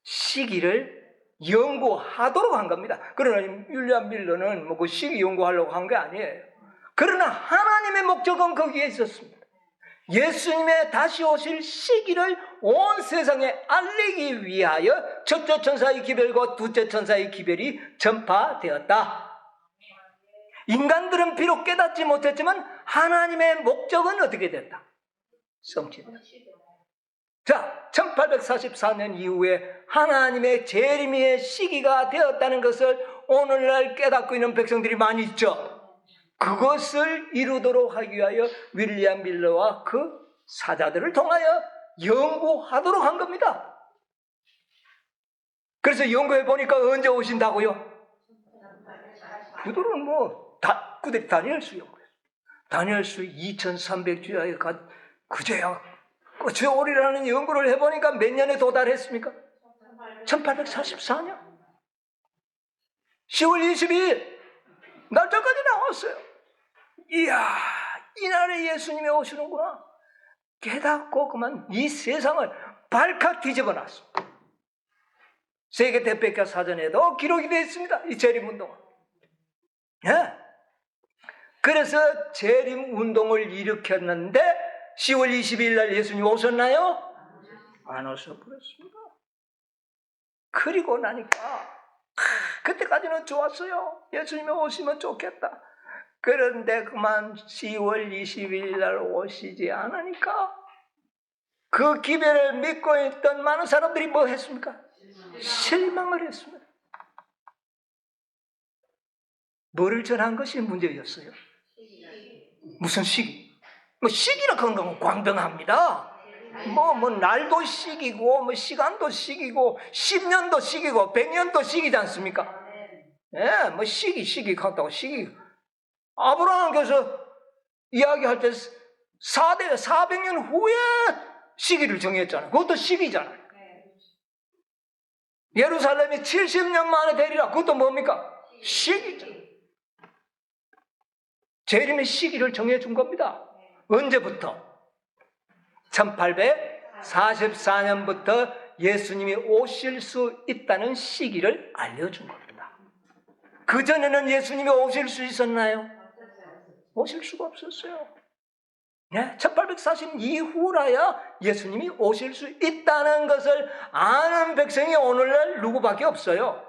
시기를 연구하도록 한 겁니다. 그러나 윌리엄 밀러는 뭐 그 시기 연구하려고 한 게 아니에요. 그러나 하나님의 목적은 거기에 있었습니다. 예수님의 다시 오실 시기를 온 세상에 알리기 위하여 첫째 천사의 기별과 둘째 천사의 기별이 전파되었다. 인간들은 비록 깨닫지 못했지만 하나님의 목적은 어떻게 됐다? 성취됐다. 자, 1844년 이후에 하나님의 재림의 시기가 되었다는 것을 오늘날 깨닫고 있는 백성들이 많이 있죠. 그것을 이루도록 하기 위하여 윌리엄 밀러와 그 사자들을 통하여 연구하도록 한 겁니다. 그래서 연구해 보니까 언제 오신다고요? 그들은 그들이 다니엘수 연구했어요. 다니엘수 2300주야에 그제야 끝이 오리라는 연구를 해보니까 몇 년에 도달했습니까? 1844년 10월 22일 날짜까지 나왔어요. 이야, 이날에 예수님이 오시는구나 깨닫고 그만 이 세상을 발칵 뒤집어 놨어. 세계 대백과 사전에도 기록이 되어 있습니다. 이 재림운동은. 네. 그래서 재림운동을 일으켰는데 10월 22일 날 예수님 오셨나요? 안 오셔버렸습니다. 그리고 나니까 그때까지는 좋았어요. 예수님이 오시면 좋겠다. 그런데 그만 10월 20일 날 오시지 않으니까 그 기별을 믿고 있던 많은 사람들이 뭐 했습니까? 실망을 했습니다. 뭐를 전한 것이 문제였어요? 무슨 시기? 시기라 그런 건 광범합니다. 날도 시기고, 시간도 시기고, 10년도 시기고, 100년도 시기지 않습니까? 예, 시기 같다고 시기. 아브라함께서 이야기할 때 400년 후에 시기를 정했잖아요. 그것도 시기잖아요. 예루살렘이 70년 만에 되리라. 그것도 뭡니까? 시기죠. 재림의 시기를 정해준 겁니다. 언제부터? 1844년부터 예수님이 오실 수 있다는 시기를 알려준 겁니다. 그전에는 예수님이 오실 수 있었나요? 오실 수가 없었어요. 네, 1840 이후라야 예수님이 오실 수 있다는 것을 아는 백성이 오늘날 누구밖에 없어요.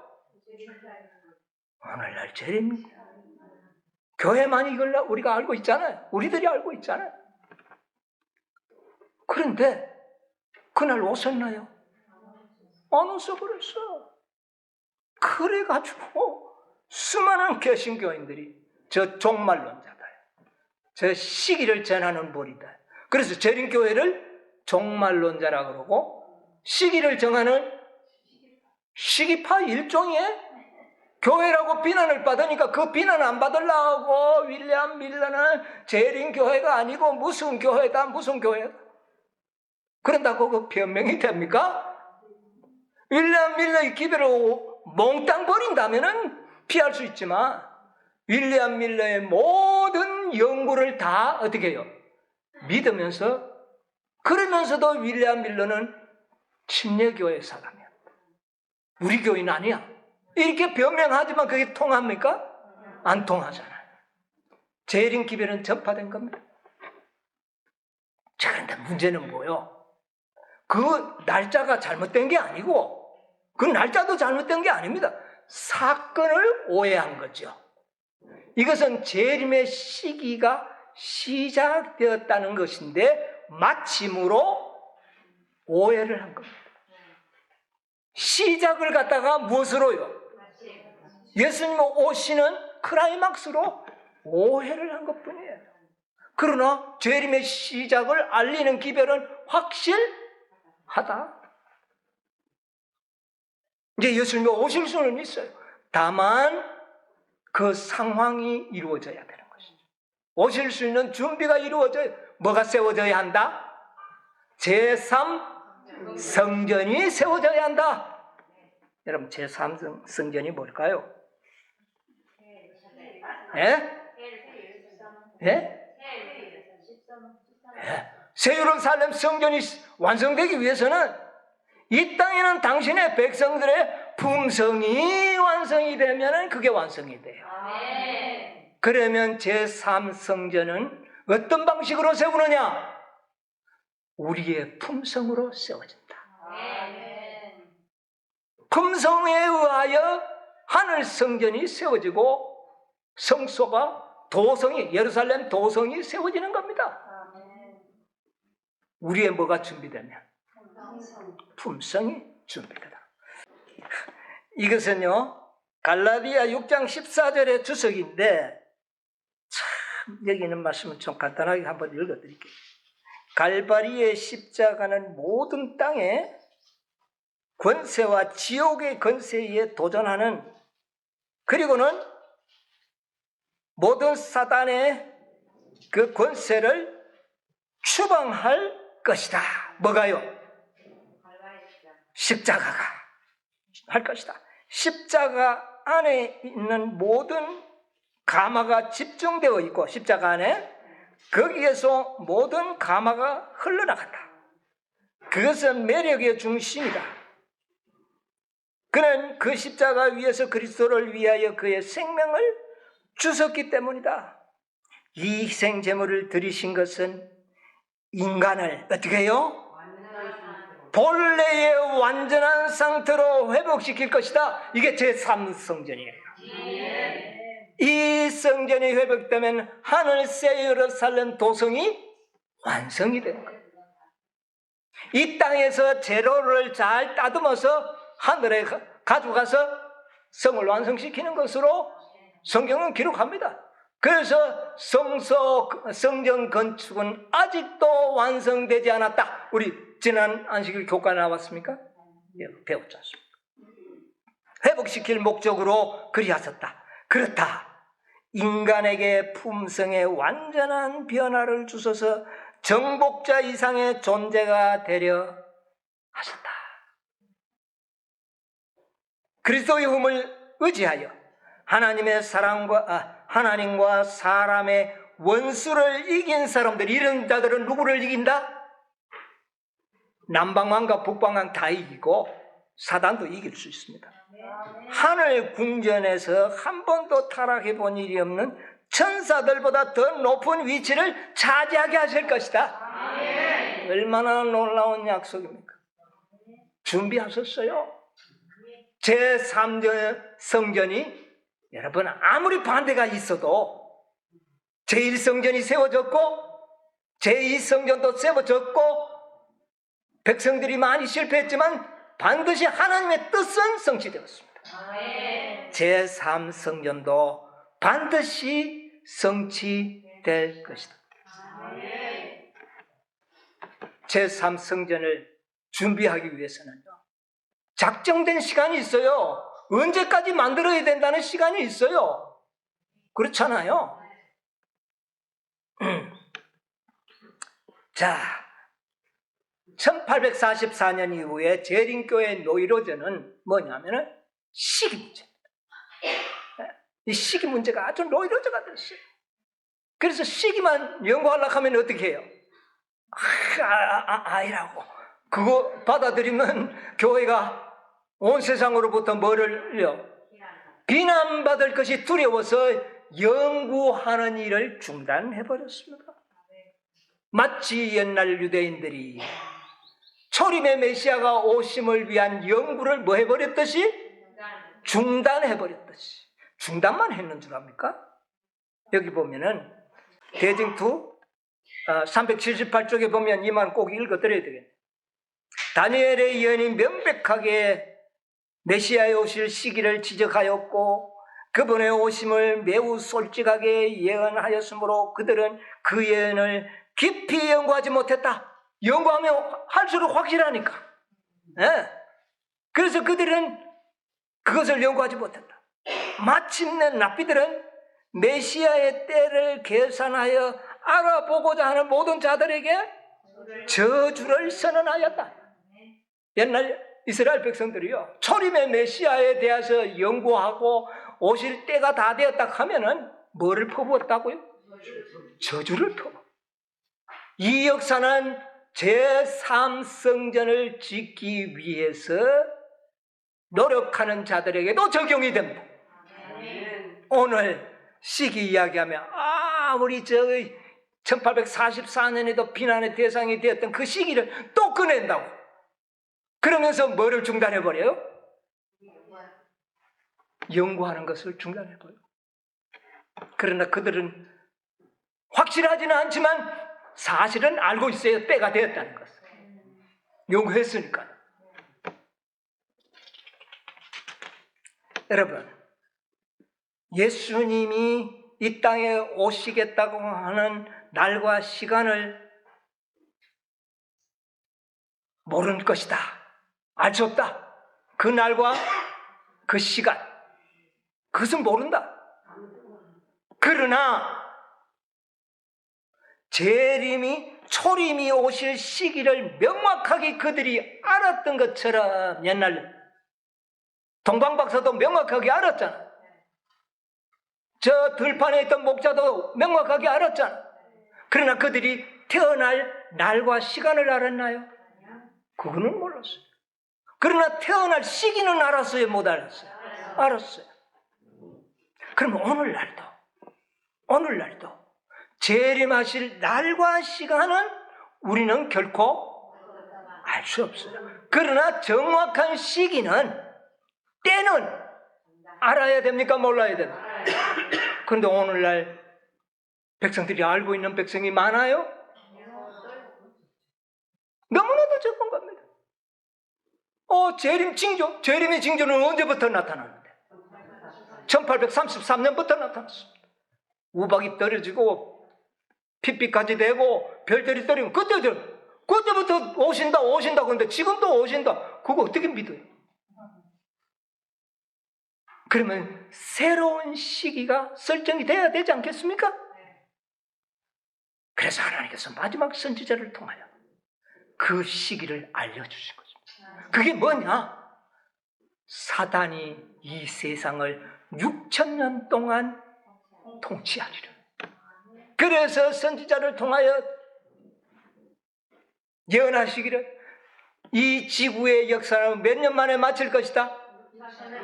오늘날 재림입니다. 교회만 이걸 우리가 알고 있잖아요. 우리들이 알고 있잖아요. 그런데 그날 오셨나요? 안 오셔버렸어. 그래가지고 수많은 개신교인들이 저 종말론자다, 저 시기를 전하는 벌이다. 그래서 재림교회를 종말론자라 그러고 시기를 정하는 시기파 일종의 교회라고 비난을 받으니까 그 비난 안 받으려고 윌리엄 밀러는 재림교회가 아니고 무슨 교회다. 그런다고 그 변명이 됩니까? 윌리엄 밀러의 기별을 몽땅 버린다면은 피할 수 있지만 윌리엄 밀러의 모든 연구를 다 어떻게 해요? 믿으면서 그러면서도 윌리엄 밀러는 침례교회 사람이야. 우리 교인 아니야. 이렇게 변명하지만 그게 통합니까? 안 통하잖아요. 재림 기별은 전파된 겁니다. 자, 그런데 문제는 뭐요? 그 날짜가 잘못된 게 아니고 그 날짜도 잘못된 게 아닙니다. 사건을 오해한 거죠. 이것은 재림의 시기가 시작되었다는 것인데 마침으로 오해를 한 겁니다. 시작을 갖다가 무엇으로요? 예수님 오시는 클라이막스로 오해를 한 것뿐이에요. 그러나 재림의 시작을 알리는 기별은 확실하다. 이제 예수님이 오실 수는 있어요. 다만 그 상황이 이루어져야 되는 것이죠. 오실 수 있는 준비가 이루어져야, 뭐가 세워져야 한다? 제3 성전이 세워져야 한다. 여러분, 제3 성전이 뭘까요? 예? 예? 새 예루살렘 성전이 완성되기 위해서는 이 땅에는 당신의 백성들의 품성이 완성이 되면 그게 완성이 돼요. 그러면 제3성전은 어떤 방식으로 세우느냐? 우리의 품성으로 세워진다. 품성에 의하여 하늘 성전이 세워지고 성소가 도성이 예루살렘 도성이 세워지는 겁니다. 우리의 뭐가 준비되면 품성이 준비되다. 이것은요 갈라디아 6장 14절의 주석인데 참 여기 있는 말씀은 좀 간단하게 한번 읽어드릴게요. 갈바리의 십자가는 모든 땅의 권세와 지옥의 권세에 도전하는 그리고는 모든 사단의 그 권세를 추방할 것이다. 뭐가요? 십자가가 할 것이다. 십자가 안에 있는 모든 가마가 집중되어 있고 십자가 안에 거기에서 모든 가마가 흘러나간다. 그것은 매력의 중심이다. 그는 그 십자가 위에서 그리스도를 위하여 그의 생명을 주셨기 때문이다. 이 희생 제물을 드리신 것은 인간을 어떻게 해요? 본래의 완전한 상태로 회복시킬 것이다. 이게 제3성전이에요. 이 성전이 회복되면 하늘 새 예루살렘 도성이 완성이 되는 거예요. 이 땅에서 재료를 잘 따듬어서 하늘에 가져가서 성을 완성시키는 것으로 성경은 기록합니다. 그래서 성전 건축은 아직도 완성되지 않았다. 우리 지난 안식일 교과에 나왔습니까? 예, 배웠지 않습니까? 회복시킬 목적으로 그리하셨다. 그렇다. 인간에게 품성의 완전한 변화를 주셔서 정복자 이상의 존재가 되려 하셨다. 그리스도의 힘을 의지하여 하나님과 사람의 원수를 이긴 사람들, 이런 자들은 누구를 이긴다? 남방왕과 북방왕 다 이기고 사단도 이길 수 있습니다. 하늘 궁전에서 한 번도 타락해 본 일이 없는 천사들보다 더 높은 위치를 차지하게 하실 것이다. 얼마나 놀라운 약속입니까? 준비하셨어요? 제3전 성전이 여러분 아무리 반대가 있어도 제1성전이 세워졌고 제2성전도 세워졌고 백성들이 많이 실패했지만 반드시 하나님의 뜻은 성취되었습니다. 제3성전도 반드시 성취될 것이다. 제3성전을 준비하기 위해서는요 작정된 시간이 있어요. 언제까지 만들어야 된다는 시간이 있어요. 그렇잖아요. 자, 1844년 이후에 재림교회 노이로제는 뭐냐면은 시기 문제입니다. 이 시기 문제가 아주 노이로제가 됐어요. 그래서 시기만 연구하려고 하면 어떻게 해요? 아이라고. 그거 받아들이면 교회가 온 세상으로부터 뭐를요? 비난받을 것이 두려워서 연구하는 일을 중단해버렸습니다. 마치 옛날 유대인들이 초림의 메시아가 오심을 위한 연구를 뭐 해버렸듯이? 중단해버렸듯이. 중단만 했는 줄 압니까? 여기 보면은 대징투 378쪽에 보면 이 말 꼭 읽어드려야 되겠네. 다니엘의 예언이 명백하게 메시아의 오실 시기를 지적하였고 그분의 오심을 매우 솔직하게 예언하였으므로 그들은 그 예언을 깊이 연구하지 못했다. 연구하면 할수록 확실하니까. 그래서 그들은 그것을 연구하지 못했다. 마침내 납비들은 메시아의 때를 계산하여 알아보고자 하는 모든 자들에게 저주를 선언하였다. 옛날 이스라엘 백성들이요, 초림의 메시아에 대해서 연구하고 오실 때가 다 되었다 하면은 뭐를 퍼부었다고요? 저주를 퍼부. 이 역사는 제3성전을 짓기 위해서 노력하는 자들에게도 적용이 됩니다. 오늘 시기 이야기하면 우리 1844년에도 비난의 대상이 되었던 그 시기를 또 꺼낸다고. 그러면서 뭐를 중단해버려요? 연구하는 것을 중단해버려요. 그러나 그들은 확실하지는 않지만 사실은 알고 있어요. 때가 되었다는 것을. 연구했으니까. 여러분, 예수님이 이 땅에 오시겠다고 하는 날과 시간을 모르는 것이다. 알 수 없다. 그 날과 그 시간, 그것은 모른다. 그러나 초림이 오실 시기를 명확하게 그들이 알았던 것처럼 옛날 동방박사도 명확하게 알았잖아. 저 들판에 있던 목자도 명확하게 알았잖아. 그러나 그들이 태어날 날과 시간을 알았나요? 그거는 몰랐어요. 그러나 태어날 시기는 알았어요? 못 알았어요? 알았어요. 그럼 오늘날도 재림하실 날과 시간은 우리는 결코 알 수 없어요. 그러나 정확한 시기는, 때는 알아야 됩니까? 몰라야 됩니까? 그런데 오늘날 백성들이 알고 있는 백성이 많아요? 너무나도 적은 겁니다. 재림의 징조는 언제부터 나타나는데? 1833년부터 나타났습니다. 우박이 떨어지고 핏빛까지 되고 별들이 떨어지고 그때부터 오신다 그런데 지금도 오신다. 그거 어떻게 믿어요? 그러면 새로운 시기가 설정이 돼야 되지 않겠습니까? 그래서 하나님께서 마지막 선지자를 통하여 그 시기를 알려주신 것입니다. 그게 뭐냐? 사단이 이 세상을 6,000년 동안 통치하리라. 그래서 선지자를 통하여 예언하시기를 이 지구의 역사는 몇 년 만에 마칠 것이다?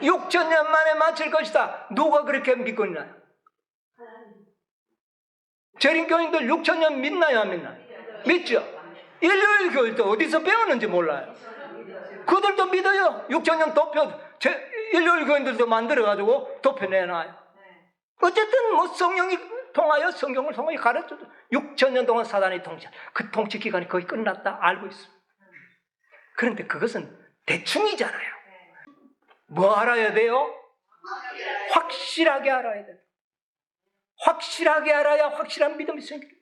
6,000년 만에 마칠 것이다. 누가 그렇게 믿고 있나요? 재림교인들 6,000년 믿나요? 안 믿나요? 믿죠? 일요일 교일도 어디서 배웠는지 몰라요. 그들도 믿어요. 6,000년 도표, 일요일 교인들도 만들어가지고 도표 내놔요. 어쨌든 성경을 통하여 가르쳐줘. 6,000년 동안 사단이 통치, 그 통치 기간이 거의 끝났다 알고 있습니다. 그런데 그것은 대충이잖아요. 뭐 알아야 돼요? 확실하게 알아야 돼요. 확실하게 알아야 확실한 믿음이 생깁니다.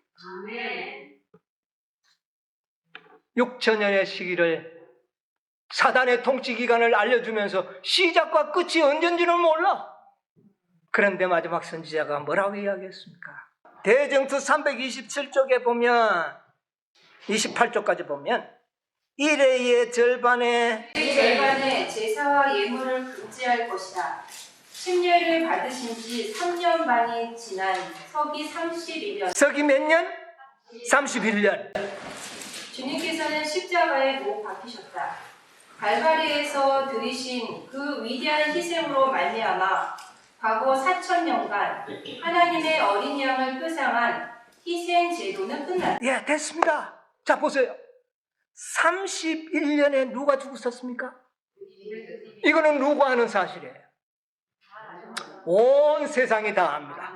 6,000년의 시기를, 사단의 통치 기간을 알려주면서 시작과 끝이 언젠지는 몰라. 그런데 마지막 선지자가 뭐라고 이야기했습니까? 대정투 327쪽에 보면 28쪽까지 보면 1회의 절반에 이 절반에 제사와 예물을 금지할 것이다. 침례를 받으신 지 3년 반이 지난 서기 31년 서기 몇 년? 31년. 주님께서는 십자가에 못 박히셨다. 갈바리에서 드리신 그 위대한 희생으로 말미암아 과거 4,000년간 하나님의 어린 양을 표상한 희생 제도는 끝났다. 예, 됐습니다. 자, 보세요. 31년에 누가 죽었었습니까? 이거는 누가 아는 사실이에요. 온 세상이 다 압니다.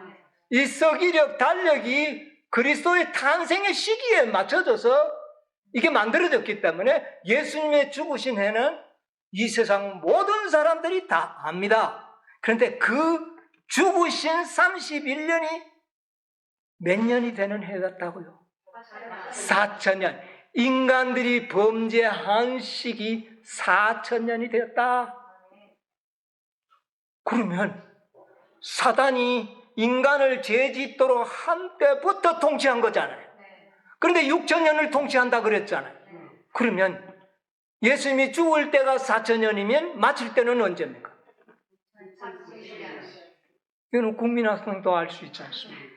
이 서기력, 달력이 그리스도의 탄생의 시기에 맞춰져서 이게 만들어졌기 때문에 예수님의 죽으신 해는 이 세상 모든 사람들이 다 압니다. 그런데 그 죽으신 31년이 몇 년이 되는 해 같다고요? 4,000년. 인간들이 범죄한 시기 4,000년이 되었다. 그러면 사단이 인간을 죄짓도록 한때부터 통치한 거잖아요. 그런데 6,000년을 통치한다 그랬잖아요. 그러면 예수님이 죽을 때가 4,000년이면 마칠 때는 언제입니까? 이거는 국민학생도 알 수 있지 않습니까?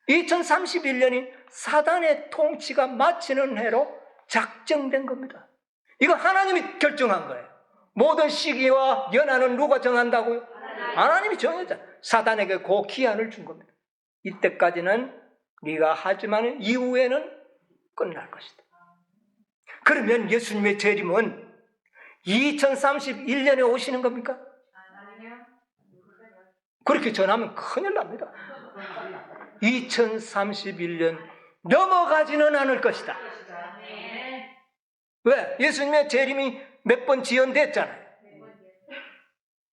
2031년이 사단의 통치가 마치는 해로 작정된 겁니다. 이거 하나님이 결정한 거예요. 모든 시기와 연한은 누가 정한다고요? 하나님이 정했잖아요. 사단에게 그 기한을 준 겁니다. 이때까지는 네가 하지만 이후에는 끝날 것이다. 그러면 예수님의 재림은 2031년에 오시는 겁니까? 그렇게 전하면 큰일 납니다. 2031년 넘어가지는 않을 것이다. 왜? 예수님의 재림이 몇 번 지연됐잖아요.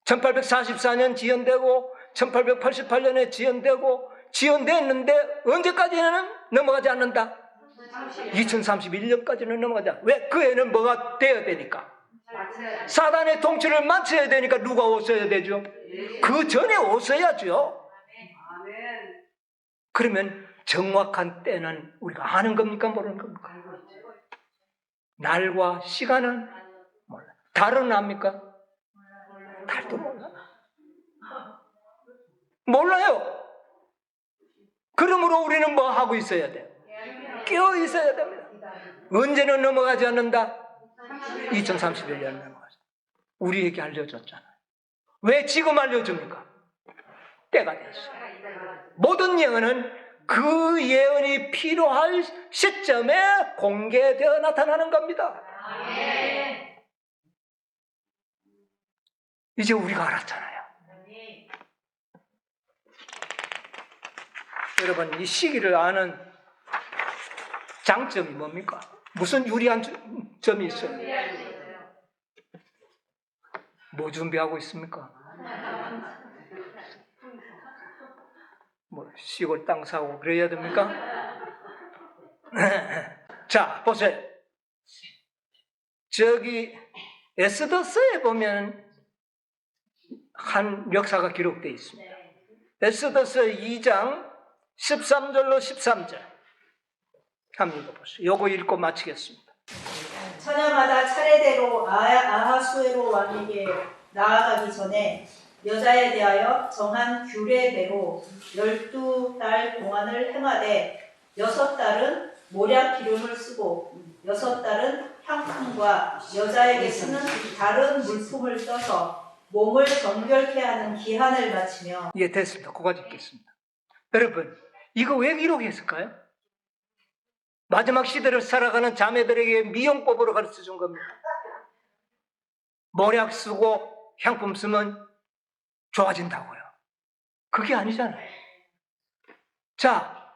1844년 지연되고 1888년에 지연됐는데 언제까지는 넘어가지 않는다? 2031년까지는 넘어가지 않는다. 왜? 그 해는 뭐가 되어야 되니까? 사단의 통치를 마쳐야 되니까 누가 오셔야 되죠? 그 전에 오셔야죠. 그러면 정확한 때는 우리가 아는 겁니까? 모르는 겁니까? 날과 시간은 몰라. 달은 압니까? 달도 몰라. 몰라요. 그러므로 우리는 뭐 하고 있어야 돼요? 깨어 있어야 됩니다. 언제는 넘어가지 않는다? 2031년 넘어가죠. 우리에게 알려줬잖아요. 왜 지금 알려줍니까? 때가 됐어요. 모든 예언은 그 예언이 필요할 시점에 공개되어 나타나는 겁니다. 이제 우리가 알았잖아요. 여러분, 이 시기를 아는 장점이 뭡니까? 무슨 유리한 점이 있어요? 뭐 준비하고 있습니까? 뭐 시골 땅 사고 그래야 됩니까? 자, 보세요. 저기 에스더서에 보면 한 역사가 기록되어 있습니다. 에스더서 2장 13절로 13절 한번 읽어보세요. 요거 읽고 마치겠습니다. 처녀마다 차례대로 아하수에로 왕에게 나아가기 전에 여자에 대하여 정한 규례대로 12달 동안을 행하되 6달은 모략 기름을 쓰고 6달은 향품과 여자에게 쓰는 다른 물품을 써서 몸을 정결케 하는 기한을 마치며. 예, 됐습니다. 그거까지 읽겠습니다. 여러분, 이거 왜 기록했을까요? 마지막 시대를 살아가는 자매들에게 미용법으로 가르쳐 준 겁니다. 모략 쓰고 향품 쓰면 좋아진다고요. 그게 아니잖아요. 자,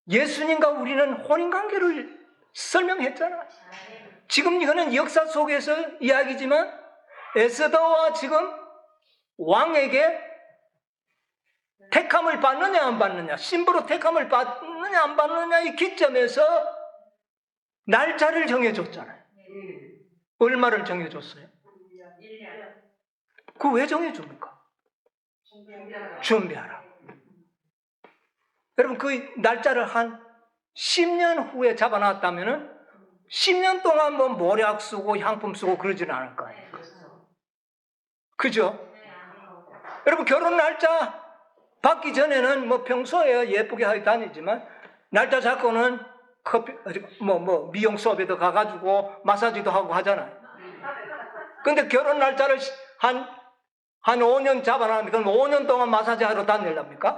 예수님과 우리는 혼인관계를 설명했잖아요. 지금 이거는 역사 속에서 이야기지만 에스더와 지금 왕에게 택함을 받느냐 안 받느냐, 신부로 택함을 받느냐 안 받느냐 이 기점에서 날짜를 정해줬잖아요. 얼마를 정해줬어요? 그거 왜 정해줍니까? 준비하라. 여러분, 그 날짜를 한 10년 후에 잡아놨다면 10년 동안 뭐 모략 쓰고 향품 쓰고 그러지는 않을 거 아니에요. 그죠? 여러분, 결혼 날짜 받기 전에는 뭐 평소에 예쁘게 하게 다니지만 날짜 잡고는 커피, 미용 수업에도 가가지고 마사지도 하고 하잖아요. 근데 결혼 날짜를 한 5년 잡아놨는데 그럼 5년 동안 마사지 하러 다닐랍니까?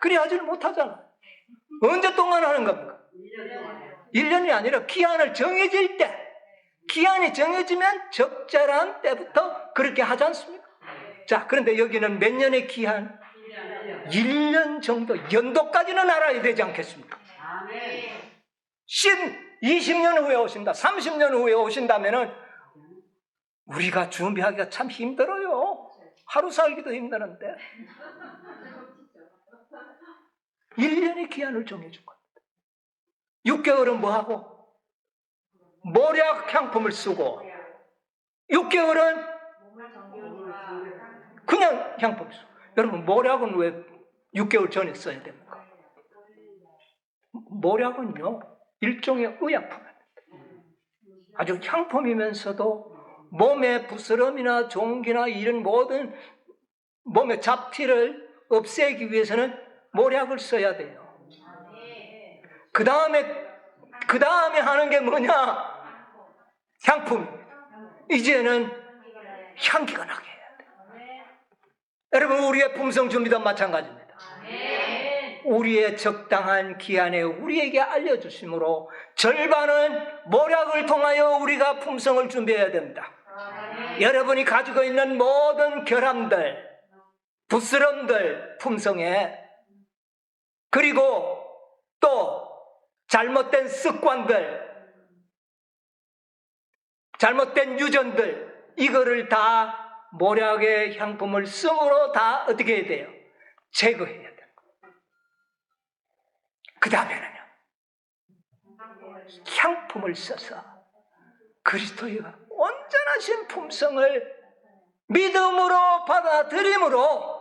그리 하지는 못하잖아. 언제 동안 하는 겁니까? 1년이 아니라 기한을 정해질 때, 기한이 정해지면 적절한 때부터 그렇게 하지 않습니까? 자, 그런데 여기는 몇 년의 기한? 1년 정도, 연도까지는 알아야 되지 않겠습니까? 20년 후에 오신다, 30년 후에 오신다면은 우리가 준비하기가 참 힘들어요. 하루 살기도 힘드는데. 1년의 기한을 정해준 겁니다. 6개월은 뭐하고? 모략 향품을 쓰고, 6개월은 그냥 향품 쓰고. 여러분, 모략은 왜 6개월 전에 써야 됩니까? 모략은요, 일종의 의약품입니다. 아주 향품이면서도 몸의 부스럼이나 종기나 이런 모든 몸의 잡티를 없애기 위해서는 모략을 써야 돼요. 그 다음에 하는 게 뭐냐? 향품입니다. 이제는 향기가 나게 해야 돼요. 여러분, 우리의 품성 준비도 마찬가지입니다. 우리의 적당한 기한에 우리에게 알려주심으로 절반은 모략을 통하여 우리가 품성을 준비해야 됩니다. 여러분이 가지고 있는 모든 결함들, 부스럼들 품성에, 그리고 또 잘못된 습관들, 잘못된 유전들, 이거를 다 모략의 향품을 씀으로 다 어떻게 해야 돼요? 제거해야 돼요. 그 다음에는요, 향품을 써서 그리스도의 온전하신 품성을 믿음으로 받아들임으로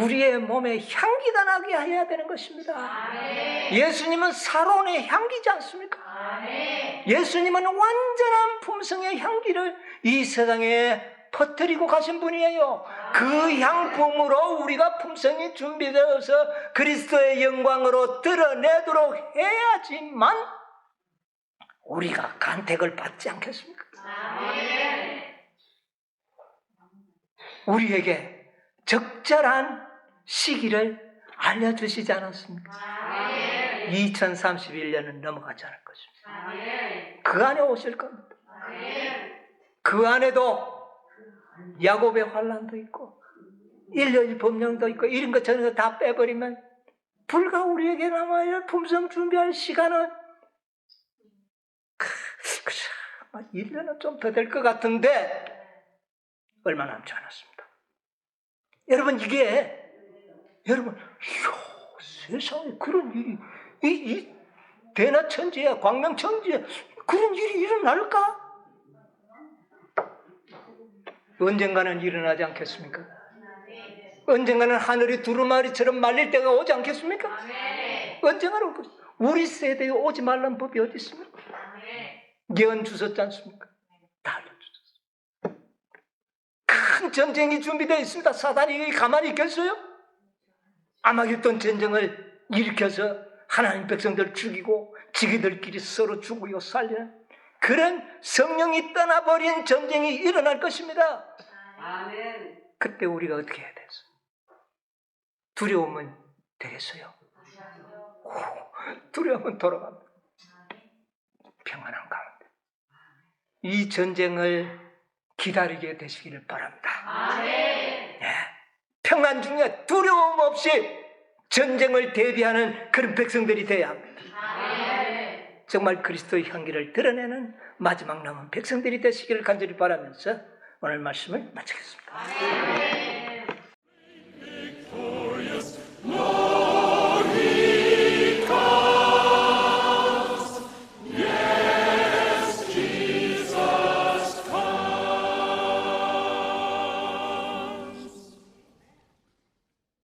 우리의 몸에 향기가 나게 해야 되는 것입니다. 예수님은 살온의 향기지 않습니까? 예수님은 완전한 품성의 향기를 이 세상에 퍼뜨리고 가신 분이에요. 그 향품으로 우리가 품성이 준비되어서 그리스도의 영광으로 드러내도록 해야지만 우리가 간택을 받지 않겠습니까? 우리에게 적절한 시기를 알려주시지 않았습니까? 2031년은 넘어가지 않을 것입니다. 그 안에 오실 겁니다. 그 안에도 야곱의 환난도 있고 일요일 법령도 있고 이런 것 저런 거 다 빼버리면 불과 우리에게 남아야 품성 준비할 시간은 1년은 좀 더 될 것 같은데 얼마 남지 않았습니다. 여러분, 여러분, 세상에 그런 일이 이 대나천지에 광명천지에 그런 일이 일어날까? 언젠가는 일어나지 않겠습니까? 언젠가는 하늘이 두루마리처럼 말릴 때가 오지 않겠습니까? 언젠가는 우리 세대에 오지 말라는 법이 어디 있습니까? 예언 주셨지 않습니까? 다 알려주셨어요. 큰 전쟁이 준비되어 있습니다. 사단이 가만히 있겠어요? 아마겟돈 전쟁을 일으켜서 하나님 백성들 죽이고 지기들끼리 서로 죽이고 살리는 그런 성령이 떠나버린 전쟁이 일어날 것입니다. 아멘. 그때 우리가 어떻게 해야 되겠어요? 두려움은 되겠어요? 두려움은 돌아갑니다. 평안한 가운데 이 전쟁을 기다리게 되시기를 바랍니다. 네. 평안 중에 두려움 없이 전쟁을 대비하는 그런 백성들이 되어야 합니다. 정말 그리스도의 향기를 드러내는 마지막 남은 백성들이 되시기를 간절히 바라면서 오늘 말씀을 마치겠습니다.